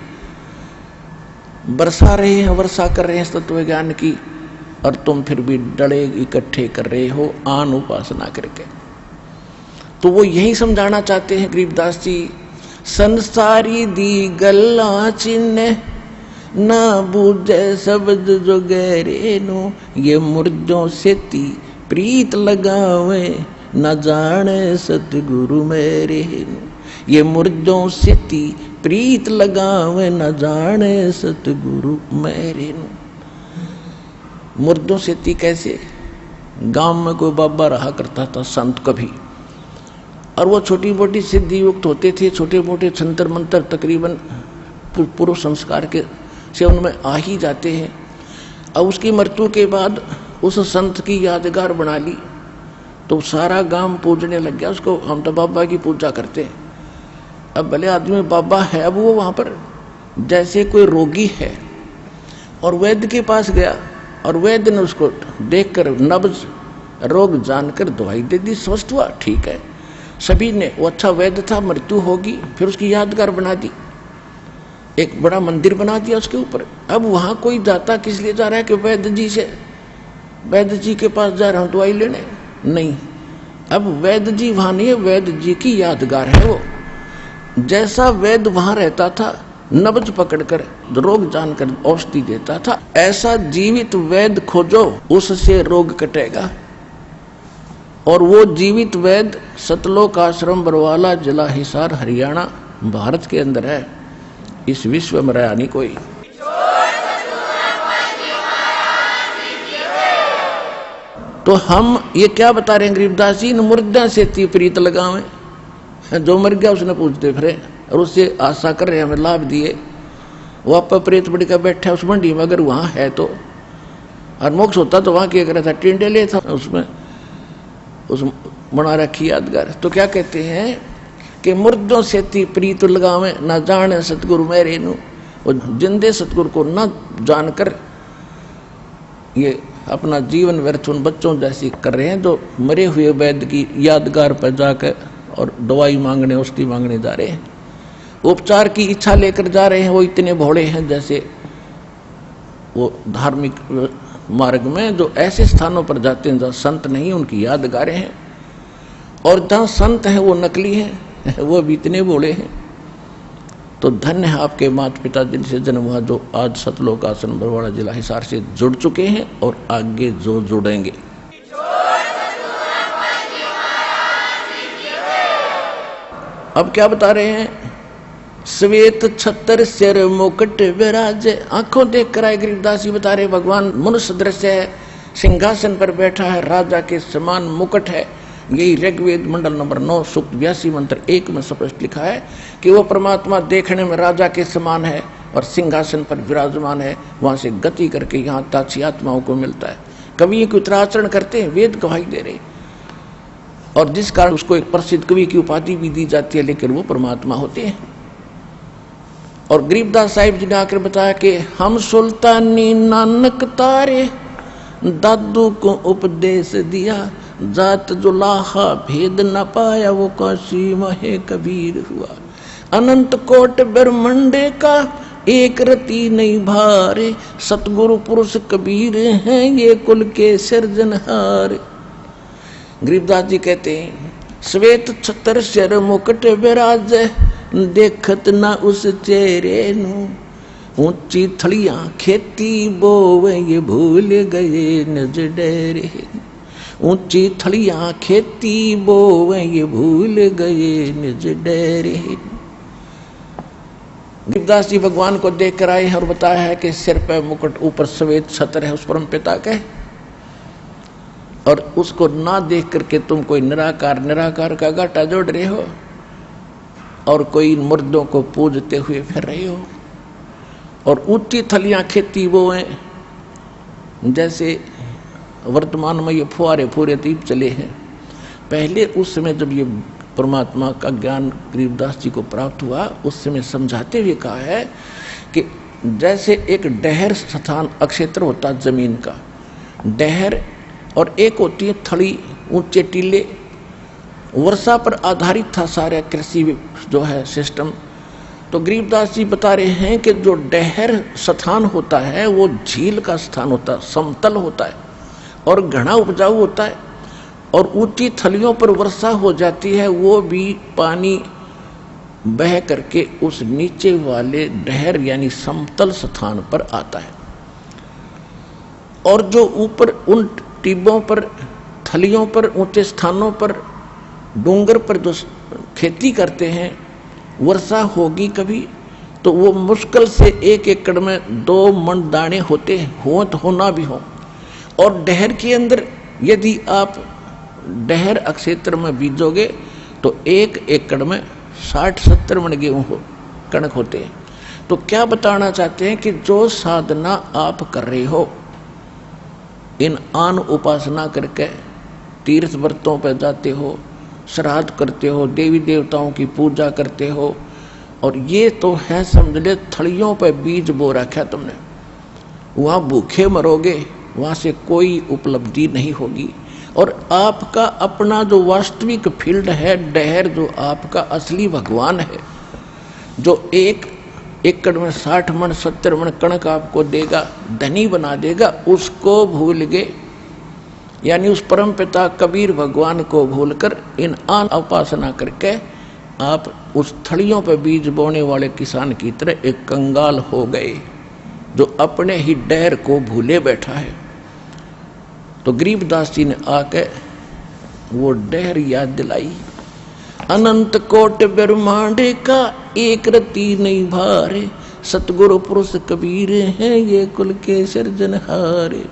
बरसा रहे हैं, वर्षा कर रहे हैं तत्व ज्ञान की, और तुम फिर भी डले इकट्ठे कर रहे हो आन उपासना करके। तो वो यही समझाना चाहते हैं गरीबदास जी, संसारी दी गल्ला चिन्ह ना बूझे शब्द जो गहरे नो, ये मुर्दों से ती प्रीत लगावे न जाने सतगुरु मेरे नो, ये मुर्दों से ती प्रीत लगावे न जाने सतगुरु मेरे नो। मुर्दों से ती कैसे? गांव में कोई बाबा रहा करता था संत कभी, और वो छोटी मोटी सिद्धि युक्त होते थे, छोटे मोटे छंतर मंत्र तकरीबन पूर्व संस्कार के से उनमें आ ही जाते हैं। अब उसकी मृत्यु के बाद उस संत की यादगार बना ली तो सारा गांव पूजने लग गया उसको, हम तो बाबा की पूजा करते हैं। अब भले आदमी बाबा है, अब वो वहाँ पर जैसे कोई रोगी है और वैद्य के पास गया और वैद्य ने उसको देखकर नब्ज रोग जानकर दवाई दे दी, स्वस्थ हुआ, ठीक है। सभी ने, वो अच्छा वैद्य था, मृत्यु होगी, फिर उसकी यादगार बना दी, एक बड़ा मंदिर बना दिया उसके ऊपर। अब वहां कोई जाता किस लिए जा रहा है कि वैद्य जी के पास जा रहा हूं दवाई लेने, नहीं। अब वैद्य जी वहां नहीं है, वैद्य जी की यादगार है वो। जैसा वैद्य वहां रहता था, नब्ज पकड़कर रोग जानकर औषधि देता था, ऐसा जीवित वैद्य खोजो, उससे रोग कटेगा। और वो जीवित वैद्य सतलोक आश्रम बरवाला, जिला हिसार, हरियाणा, भारत के अंदर है। इस विश्व में रहा नहीं कोई। तो हम ये क्या बता रहे हैं गरीबदास जी, मुर्दा से ती प्रीत लगावे, जो मर गया उसने पूछते फिरे और उससे आशा कर रहे हमें लाभ दिए। वो आप प्रेत बड़ी का बैठा उस मंडी में, अगर वहां है तो, और मोक्ष होता तो वहां क्या कर रहा था, टिंडेले था उसमें, उस बना रखी यादगार। तो क्या कहते हैं कि मुर्दों से ती प्रीत लगावे न जाने सतगुरु मेरे नु, जिंदे सतगुरु को न जानकर ये अपना जीवन व्यर्थ उन बच्चों जैसी कर रहे हैं जो मरे हुए वैद्य की यादगार पर जाकर और दवाई मांगने, औषधि मांगने जा रहे हैं, उपचार की इच्छा लेकर जा रहे हैं। वो इतने भोले हैं जैसे वो धार्मिक मार्ग में जो ऐसे स्थानों पर जाते हैं जहाँ संत नहीं, उनकी यादगारें हैं, और जहाँ संत हैं वो नकली हैं, वो भी इतने भोले हैं। तो धन्य है आपके माता पिता जिनसे जन्म हुआ, जो आज सतलोक आश्रम बरवाड़ा, जिला हिसार से जुड़ चुके हैं और आगे जो जुड़ेंगे। अब क्या बता रहे हैं, श्वेत छत्र सिर मुकुट विराजे, आंखों देख कर आए गरीबदास जी बता रहे, भगवान मनुष्य दृश्य है, सिंहासन पर बैठा है, राजा के समान मुकुट है। यही ऋग्वेद मंडल नंबर 9 सूक्त 82 मंत्र 1 में स्पष्ट लिखा है कि वो परमात्मा देखने में राजा के समान है और सिंहासन पर विराजमान है। वहां से गति करके यहाँ ताक्षी आत्माओं को मिलता है। कवि एक उत्तराचरण करते हैं, वेद गवाही दे रहे, और जिस कारण उसको एक प्रसिद्ध कवि की उपाधि भी दी जाती है, लेकिन वो परमात्मा होते हैं। और गरीबदास साहिब जी ने आकर बताया कि हम सुल्तानी नानक तारे, दादू को उपदेश दिया, जात जो लाहा भेद न पाया, वो काशी महे कबीर हुआ। अनंत कोट ब्रह्मंडे का एक रति नहीं भारे, सतगुरु पुरुष कबीर हैं ये कुल के सिरजनहार। गरीबदास जी कहते हैं, श्वेत छत्र सिर मुकुट विराज, देखत ना उस चेहरे नु, ऊंची थड़ियां खेती बोवे ये भूल गए निज डेरे। ऊंची थड़ियां खेती बोवे ये भूल गए निज डेरे। गरीबदास जी भगवान को देख कर आए हैं और बताया है कि सिर पर मुकुट, ऊपर श्वेत छत्र है उस परम पिता के, और उसको ना देख करके तुम कोई निराकार का घाटा जोड़ रहे हो और कोई मुर्दों को पूजते हुए फिर रहे हो। और ऊंची थलियां खेती वो हैं, जैसे वर्तमान में ये फुहारे दीप चले हैं। पहले उस समय जब ये परमात्मा का ज्ञान गरीबदास जी को प्राप्त हुआ, उस समय समझाते हुए कहा है कि जैसे एक डहर स्थान अक्षेत्र होता जमीन का डहर, और एक होती है थड़ी, ऊंचे टीले, वर्षा पर आधारित था सारा कृषि जो है सिस्टम। तो गरीबदास जी बता रहे हैं कि जो डहर स्थान होता है वो झील का स्थान होता है, समतल होता है और घना उपजाऊ होता है, और ऊंची थलियों पर वर्षा हो जाती है, वो भी पानी बह करके उस नीचे वाले डहर यानी समतल स्थान पर आता है। और जो ऊपर उन टिब्बों पर, थलियों पर, ऊंचे स्थानों पर, डूंगर पर जो खेती करते हैं, वर्षा होगी कभी तो वो मुश्किल से 1 एकड़ में 2 मन दाने होते हैं, हो तो होना भी हो। और डहर के अंदर यदि आप डहर क्षेत्र में बीजोगे तो 1 एकड़ में 60-70 मन गेहूं कणक होते हैं। तो क्या बताना चाहते हैं कि जो साधना आप कर रहे हो, इन आन उपासना करके तीर्थ व्रतों पर जाते हो, श्राद्ध करते हो, देवी देवताओं की पूजा करते हो, और ये तो है समझ ले थलियों पर बीज बो रखा तुमने, वहाँ भूखे मरोगे, वहाँ से कोई उपलब्धि नहीं होगी। और आपका अपना जो वास्तविक फील्ड है, डहर, जो आपका असली भगवान है, जो 1 एकड़ में 60 मन 70 मन कणक आपको देगा, धनी बना देगा, उसको भूल गए, यानी उस परम पिता कबीर भगवान को भूलकर इन आन उपासना करके आप उस थड़ियों पर बीज बोने वाले किसान की तरह एक कंगाल हो गए, जो अपने ही डहर को भूले बैठा है। तो गरीबदास जी ने आके वो डहर याद दिलाई। अनंत कोट ब्रह्मांड का एक रति नहीं भारे, सतगुरु पुरुष कबीर हैं ये कुल के सिरजनहारे।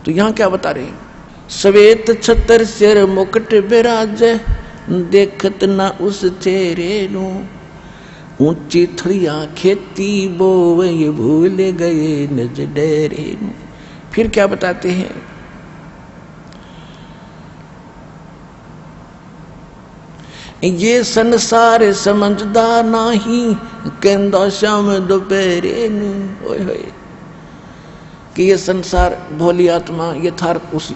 तो यहाँ क्या बता रहे हैं? श्वेत छतर सिर मुकुट बिराज, देखत ना उस चेहरे नु, ऊंची थड़ियां खेती बोवे ये भूल गए निज डेरे नु। फिर क्या बताते हैं? ये संसार समझदा नाही, कहंदा शाम दोपहरे नु। ओए होए, कि ये संसार भोली आत्मा यथार्थ उस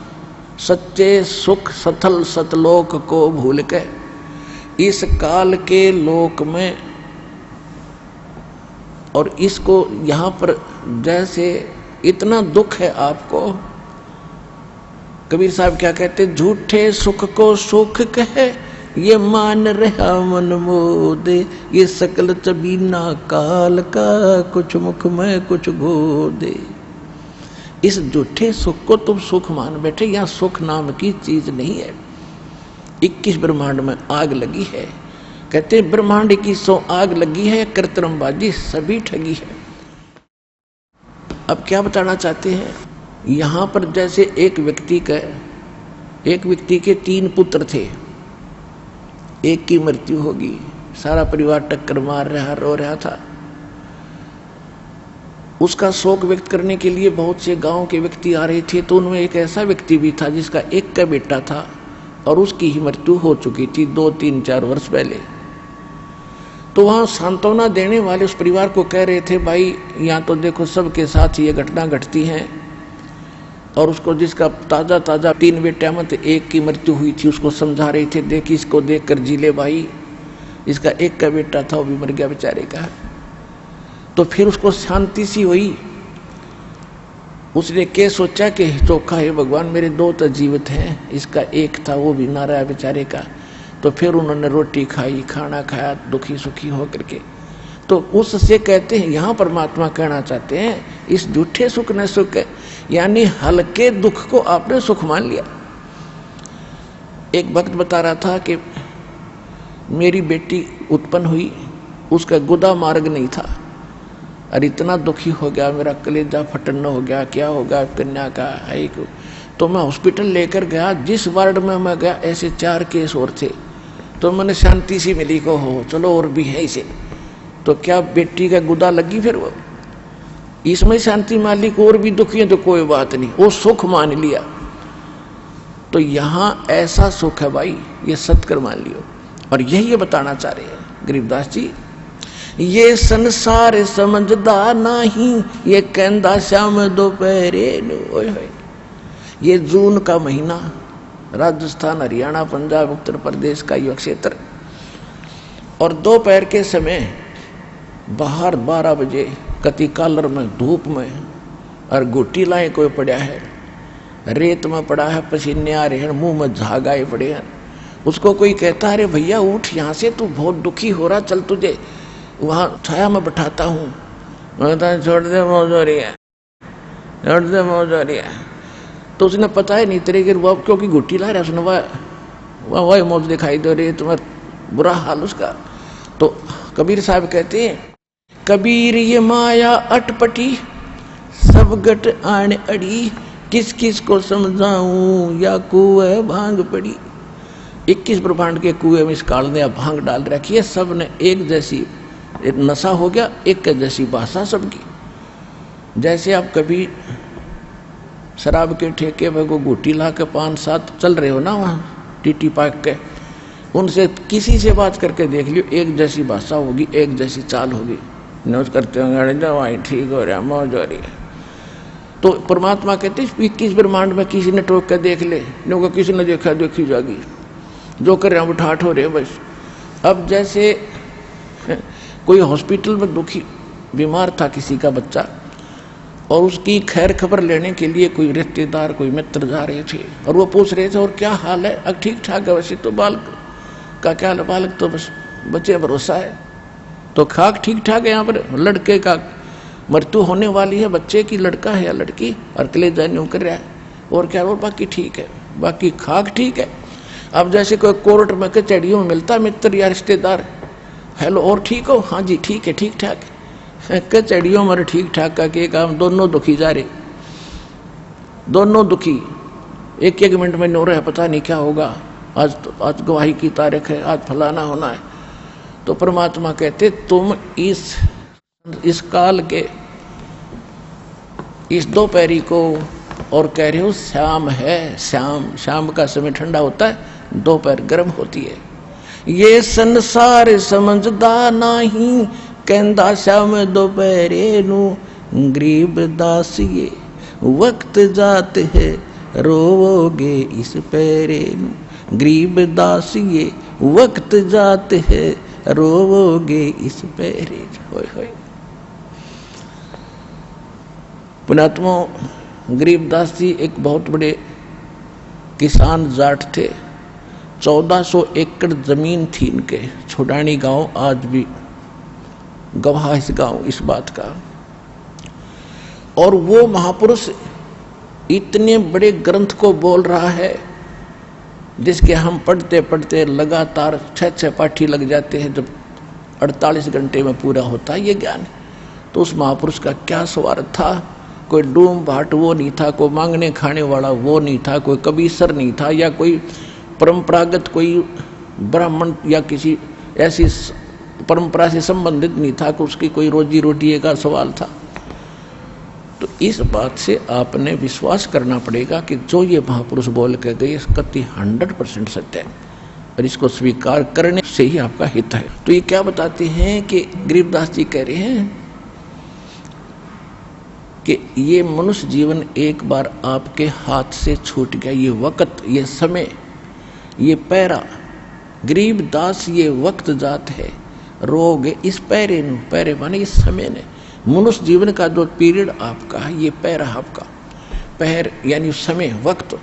सच्चे सुख सथल सतलोक को भूल के इस काल के लोक में, और इसको यहाँ पर जैसे इतना दुख है आपको, कबीर साहब क्या कहते? झूठे सुख को सुख कहे, ये मान रहा मन मोदे, ये सकल चबीना काल का, कुछ मुख में कुछ गोदे। इस झूठे सुख को तुम सुख मान बैठे, यहाँ सुख नाम की चीज नहीं है। 21 ब्रह्मांड में आग लगी है, कहते ब्रह्मांड की 100 आग लगी है, कृत्रिमबाजी सभी ठगी है। अब क्या बताना चाहते हैं? यहाँ पर जैसे एक व्यक्ति के 3 पुत्र थे, एक की मृत्यु होगी, सारा परिवार टक्कर मार रहा, रो रहा था। उसका शोक व्यक्त करने के लिए बहुत से गांव के व्यक्ति आ रहे थे। तो उनमें एक ऐसा व्यक्ति भी था जिसका एक का बेटा था और उसकी ही मृत्यु हो चुकी थी 2, 3, 4 वर्ष पहले। तो वहाँ सांत्वना देने वाले उस परिवार को कह रहे थे, भाई यहाँ तो देखो सबके साथ ये घटना घटती है, और उसको जिसका ताज़ा 3 बेटा में एक की मृत्यु हुई थी, उसको समझा रहे थे, देख इसको देख कर जी ले भाई, इसका एक का बेटा था वो भी मर गया बेचारे का। तो फिर उसको शांति सी हुई। उसने क्या सोचा कि चोखा है भगवान, मेरे 2 तो जीवित हैं, इसका एक था वो भी ना रहा बेचारे का। तो फिर उन्होंने रोटी खाई, खाना खाया, दुखी सुखी हो करके। तो उससे कहते हैं, यहाँ परमात्मा कहना चाहते हैं, इस झूठे सुख ने सुख है, यानी हल्के दुख को आपने सुख मान लिया। एक भक्त बता रहा था कि मेरी बेटी उत्पन्न हुई, उसका गुदा मार्ग नहीं था, और इतना दुखी हो गया, मेरा कलेजा फटन हो गया, क्या होगा कन्या का है। तो मैं हॉस्पिटल लेकर गया, जिस वार्ड में मैं गया ऐसे 4 केस और थे। तो मैंने शांति सी मिली को हो चलो और भी है इसे। तो क्या बेटी का गुदा लगी? फिर वो इसमें शांति मालिक और भी दुखी है तो कोई बात नहीं, वो सुख मान लिया। तो यहाँ ऐसा सुख है भाई, ये सत्कर मान लियो। और यही ये बताना चाह रहे हैं गरीबदास जी, ये संसार समझदा नहीं, ये कहंदा शाम दोपहरे नु। ये जून का महीना, राजस्थान, हरियाणा, पंजाब, उत्तर प्रदेश का युवा क्षेत्र, और दोपहर के समय बाहर 12 बजे कति कालर में धूप में और गुट्टी लाए कोई पड़ा है, रेत में पड़ा है, पसीने आ रहे हैं, मुंह में झाग आए पड़े हैं। उसको कोई कहता है अरे भैया उठ यहाँ से, तू बहुत दुखी हो रहा, चल तुझे वहां छाया में बैठाता हूँ। छोड़ दे मौज हो रही है, छोड़ दे मौज हो रही है। तो उसने पता है नहीं तेरे वो क्योंकि घुट्टी ला रहा है, उसने वह मौज दिखाई दे रही है, तुम्हारा बुरा हाल उसका। तो कबीर साहब कहते हैं कबीर ये माया अटपटी सब गट आन अड़ी, किस किस को समझाऊं या कुएं भांग पड़ी। 21 ब्रह्मांड के कुएं में इस काल ने भांग डाल रखी है, सब ने एक जैसी नशा हो गया, एक जैसी भाषा सबकी। जैसे आप कभी शराब के ठेके पे को घुट्टी ला के 5-7 चल रहे हो ना, वहाँ टीटी पाक के, उनसे किसी से बात करके देख लियो, एक जैसी भाषा होगी, एक जैसी चाल होगी। नोज करते होंगे दवाई ठीक हो रहा, मौज हो रही है। तो परमात्मा कहते 21 ब्रह्मांड में किसी ने टोक के देख ले, क्योंकि किसी ने देखा देखी जाएगी, जो कर रहे हैं ठाठ हो रहे बस। अब जैसे कोई हॉस्पिटल में दुखी बीमार था किसी का बच्चा, और उसकी खैर खबर लेने के लिए कोई रिश्तेदार कोई मित्र जा रहे थे, और वो पूछ रहे थे और क्या हाल है, अब ठीक ठाक है, वैसे तो बालक का क्या हाल, बालक तो बस बच्चे भरोसा है, तो खाक ठीक ठाक है। यहाँ पर लड़के का मृत्यु होने वाली है, बच्चे की, लड़का है या लड़की, और कलेजा यूं कर रहा है, और क्या, और बाकी ठीक है, बाकी खाक ठीक है। अब जैसे कोई कोर्ट में कचहरियों में मिलता मित्र या रिश्तेदार, हेलो और ठीक हो, हाँ जी ठीक है, ठीक ठाक है, कचहरियों में ठीक ठाक का के काम, दोनों दुखी जा रहे, दोनों दुखी, एक एक मिनट में नो रहे, पता नहीं क्या होगा, आज गवाही की तारीख है, आज फलाना होना है। तो परमात्मा कहते तुम इस काल के इस दोपहरी को और कह रहे हो शाम है, शाम का समय ठंडा होता है, दोपहर गर्म होती है। ये संसार समझदा नहीं, कहंदा शाम दोपहरे नू, गरीब दासिए वक्त जात है, रोवोगे इस पैरे नू, गरीब दासिए वक्त जात है, रोवोगे इस पैरे। होय होय। पुणात्मा गरीबदास जी एक बहुत बड़े किसान जाट थे, 1400 एकड़ जमीन थी इनके, छोड़ानी गांव आज भी गवाह इस गांव इस बात का। और वो महापुरुष इतने बड़े ग्रंथ को बोल रहा है जिसके हम पढ़ते पढ़ते लगातार 6-6 पाठी लग जाते हैं, जब 48 घंटे में पूरा होता है ये ज्ञान। तो उस महापुरुष का क्या स्वार्थ था, कोई डूम भाट वो नहीं था, कोई मांगने खाने वाला वो नहीं था, कोई कबीसर नहीं था, या कोई परंपरागत कोई ब्राह्मण या किसी ऐसी परंपरा से संबंधित नहीं था कि उसकी कोई रोजी रोटी का सवाल था। तो इस बात से आपने विश्वास करना पड़ेगा कि जो ये महापुरुष बोल के गए इसका 100% सत्य है, और इसको स्वीकार करने से ही आपका हित है। तो ये क्या बताते हैं कि गरीबदास जी कह रहे हैं कि ये मनुष्य जीवन एक बार आपके हाथ से छूट गया, ये वक्त, ये समय, ये पैरा, गरीबदास ये वक्त जात है, रोग इस पैरे नु, पैरे माने इस समय ने, मनुष्य जीवन का जो पीरियड आपका है ये पैरा आपका, पैर यानी समय, वक्त,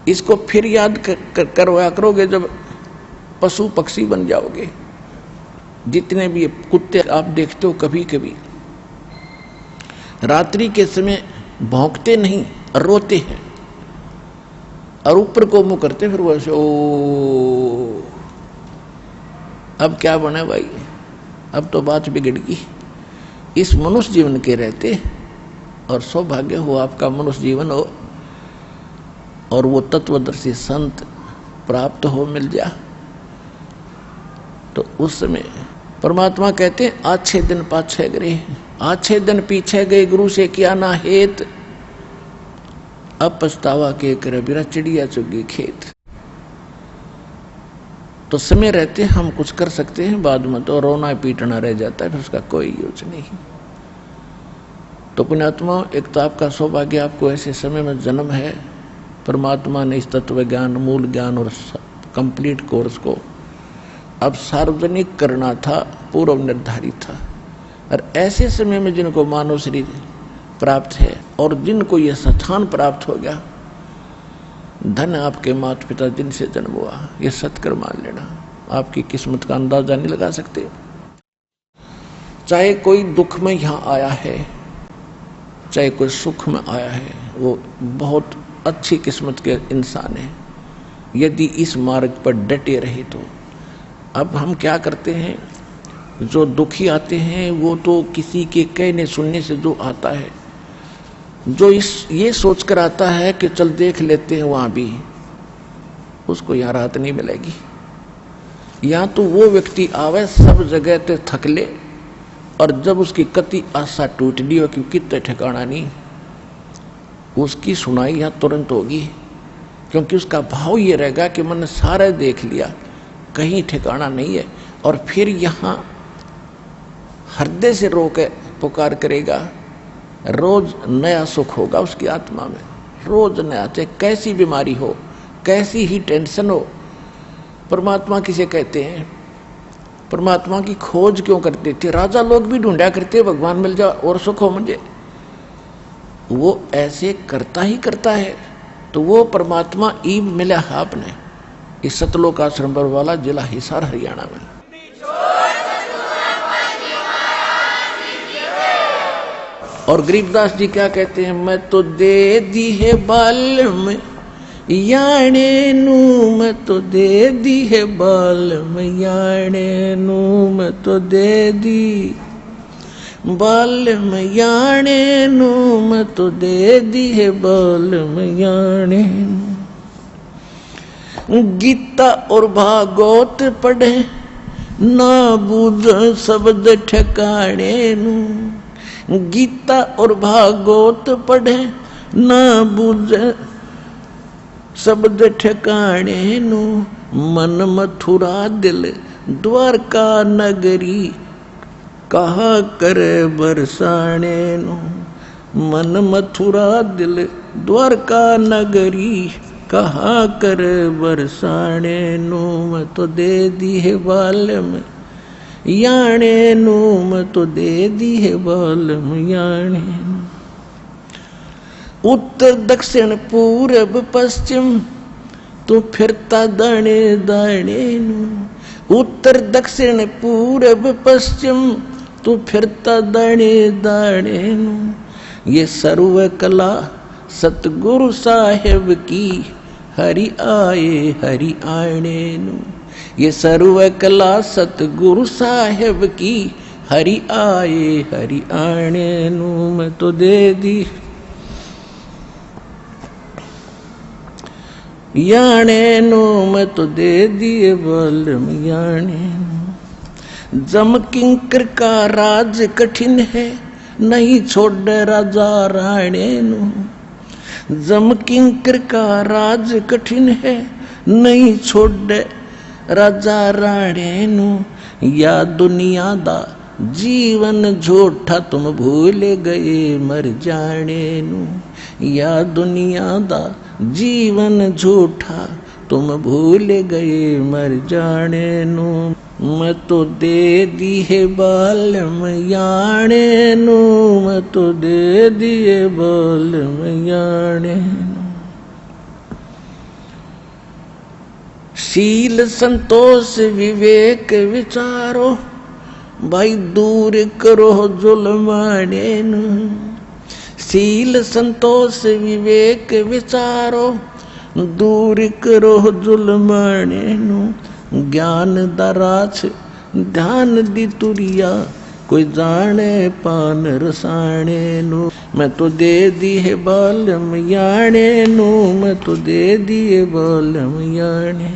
इसको फिर याद करवाया करोगे जब पशु पक्षी बन जाओगे। जितने भी कुत्ते आप देखते हो कभी कभी रात्रि के समय भौंकते नहीं, रोते हैं और ऊपर को मुंह करते, फिर वैसे ओ अब क्या बने भाई, अब तो बात बिगड़ गई। इस मनुष्य जीवन के रहते, और सौभाग्य हो आपका मनुष्य जीवन हो और वो तत्वदर्शी संत प्राप्त हो मिल जा, तो उस समय परमात्मा कहते अच्छे दिन पाछे गए, अच्छे दिन पीछे गए, गुरु से किया ना हेत, अब पछतावा के कर बिरा चिड़िया चुगी खेत। तो समय रहते हम कुछ कर सकते हैं, बाद में तो रोना पीटना रह जाता है, फिर उसका कोई यूज नहीं। तो पुण्यात्मा एक तो आपका सौभाग्य, आपको ऐसे समय में जन्म है, परमात्मा ने इस तत्व ज्ञान, मूल ज्ञान और कंप्लीट कोर्स को अब सार्वजनिक करना था, पूर्व निर्धारित था। और ऐसे समय में जिनको मानव शरीर प्राप्त है और जिनको ये स्थान प्राप्त हो गया, धन आपके माता पिता जिनसे जन्म हुआ, ये सत्कर मान लेना। आपकी किस्मत का अंदाजा नहीं लगा सकते। चाहे कोई दुख में यहाँ आया है, चाहे कोई सुख में आया है, वो बहुत अच्छी किस्मत के इंसान है यदि इस मार्ग पर डटे रहे तो। अब हम क्या करते हैं, जो दुखी आते हैं वो तो किसी के कहने सुनने से जो आता है, जो ये सोचकर आता है कि चल देख लेते हैं वहाँ भी, उसको यहाँ राहत नहीं मिलेगी। यहाँ तो वो व्यक्ति आवे सब जगह ते थक ले, और जब उसकी कति आशा टूट दी हो कि कितने ठिकाना नहीं, उसकी सुनाई यहाँ तुरंत होगी, क्योंकि उसका भाव ये रहेगा कि मैंने सारा देख लिया, कहीं ठिकाना नहीं है। और फिर यहाँ हृदय से रो के पुकार करेगा, रोज नया सुख होगा उसकी आत्मा में, रोज नया, चाहे कैसी बीमारी हो, कैसी ही टेंशन हो। परमात्मा किसे कहते हैं? परमात्मा की खोज क्यों करते थे? राजा लोग भी ढूंढा करते, भगवान मिल जाओ और सुख हो मुझे। वो ऐसे करता ही करता है। तो वो परमात्मा ईब मिला है आपने इस सतलोक आश्रम पर वाला, जिला हिसार, हरियाणा में। और गरीबदास जी क्या कहते हैं? मैं तो दे दी है बाल में याने नू, मैं तो दे दी है बाल में याने नू, मैं तो दे दी बाल में याने नू, मैं तो दे दी है बाल में याने नू। गीता और भागवत पढ़े ना बूझ शब्द ठिकाने नू, गीता और भागवत पढ़े ना बूझ शब्द ठिकाने नू, मन मथुरा दिल द्वारका नगरी कहा करे बरसाने नू, मन मथुरा दिल द्वारका नगरी कहा करे बरसाने नू, मैं तो दे दी है बाल में याने नू, मैं तो दे दी है बाल में याने नू। उत्तर दक्षिण पूरब पश्चिम तू फिरता दाने दाने नू, उत्तर दक्षिण पूरब पश्चिम तू फिरता दाने दाने नू। ये सर्व कला सतगुरु साहेब की हरि आए हरि आने नू, ये सर्व कला सतगुरु साहेब की हरि आए हरि आने नू, मैं तो दे दी याने नू, मैं तो दे दिए बल याने नू। जम किंकर का राज कठिन है नहीं छोड़ राजा राणे नू, जम किंकर का राज कठिन है नहीं छोड़ राजा राणे नू। या दुनिया दा जीवन झूठा तुम भूल गए मर जाने नू, या दुनिया दा जीवन झूठा तुम भूल गए मर जाने नू, मैं तो दे दी है बाल में याने नू, मैं तो दे दिए बाल में याने नू। शील संतोष विवेक विचारो भाई दूर करो जुल्माने नू, शील संतोष विवेक विचारो दूर करो जुल्माने नू। ज्ञान दराछ ध्यान दी तुरिया कोई जाने पान रसाने नू, मैं तो दे दी है बाल में याने नू, मैं तो दे दिए बाल में याने।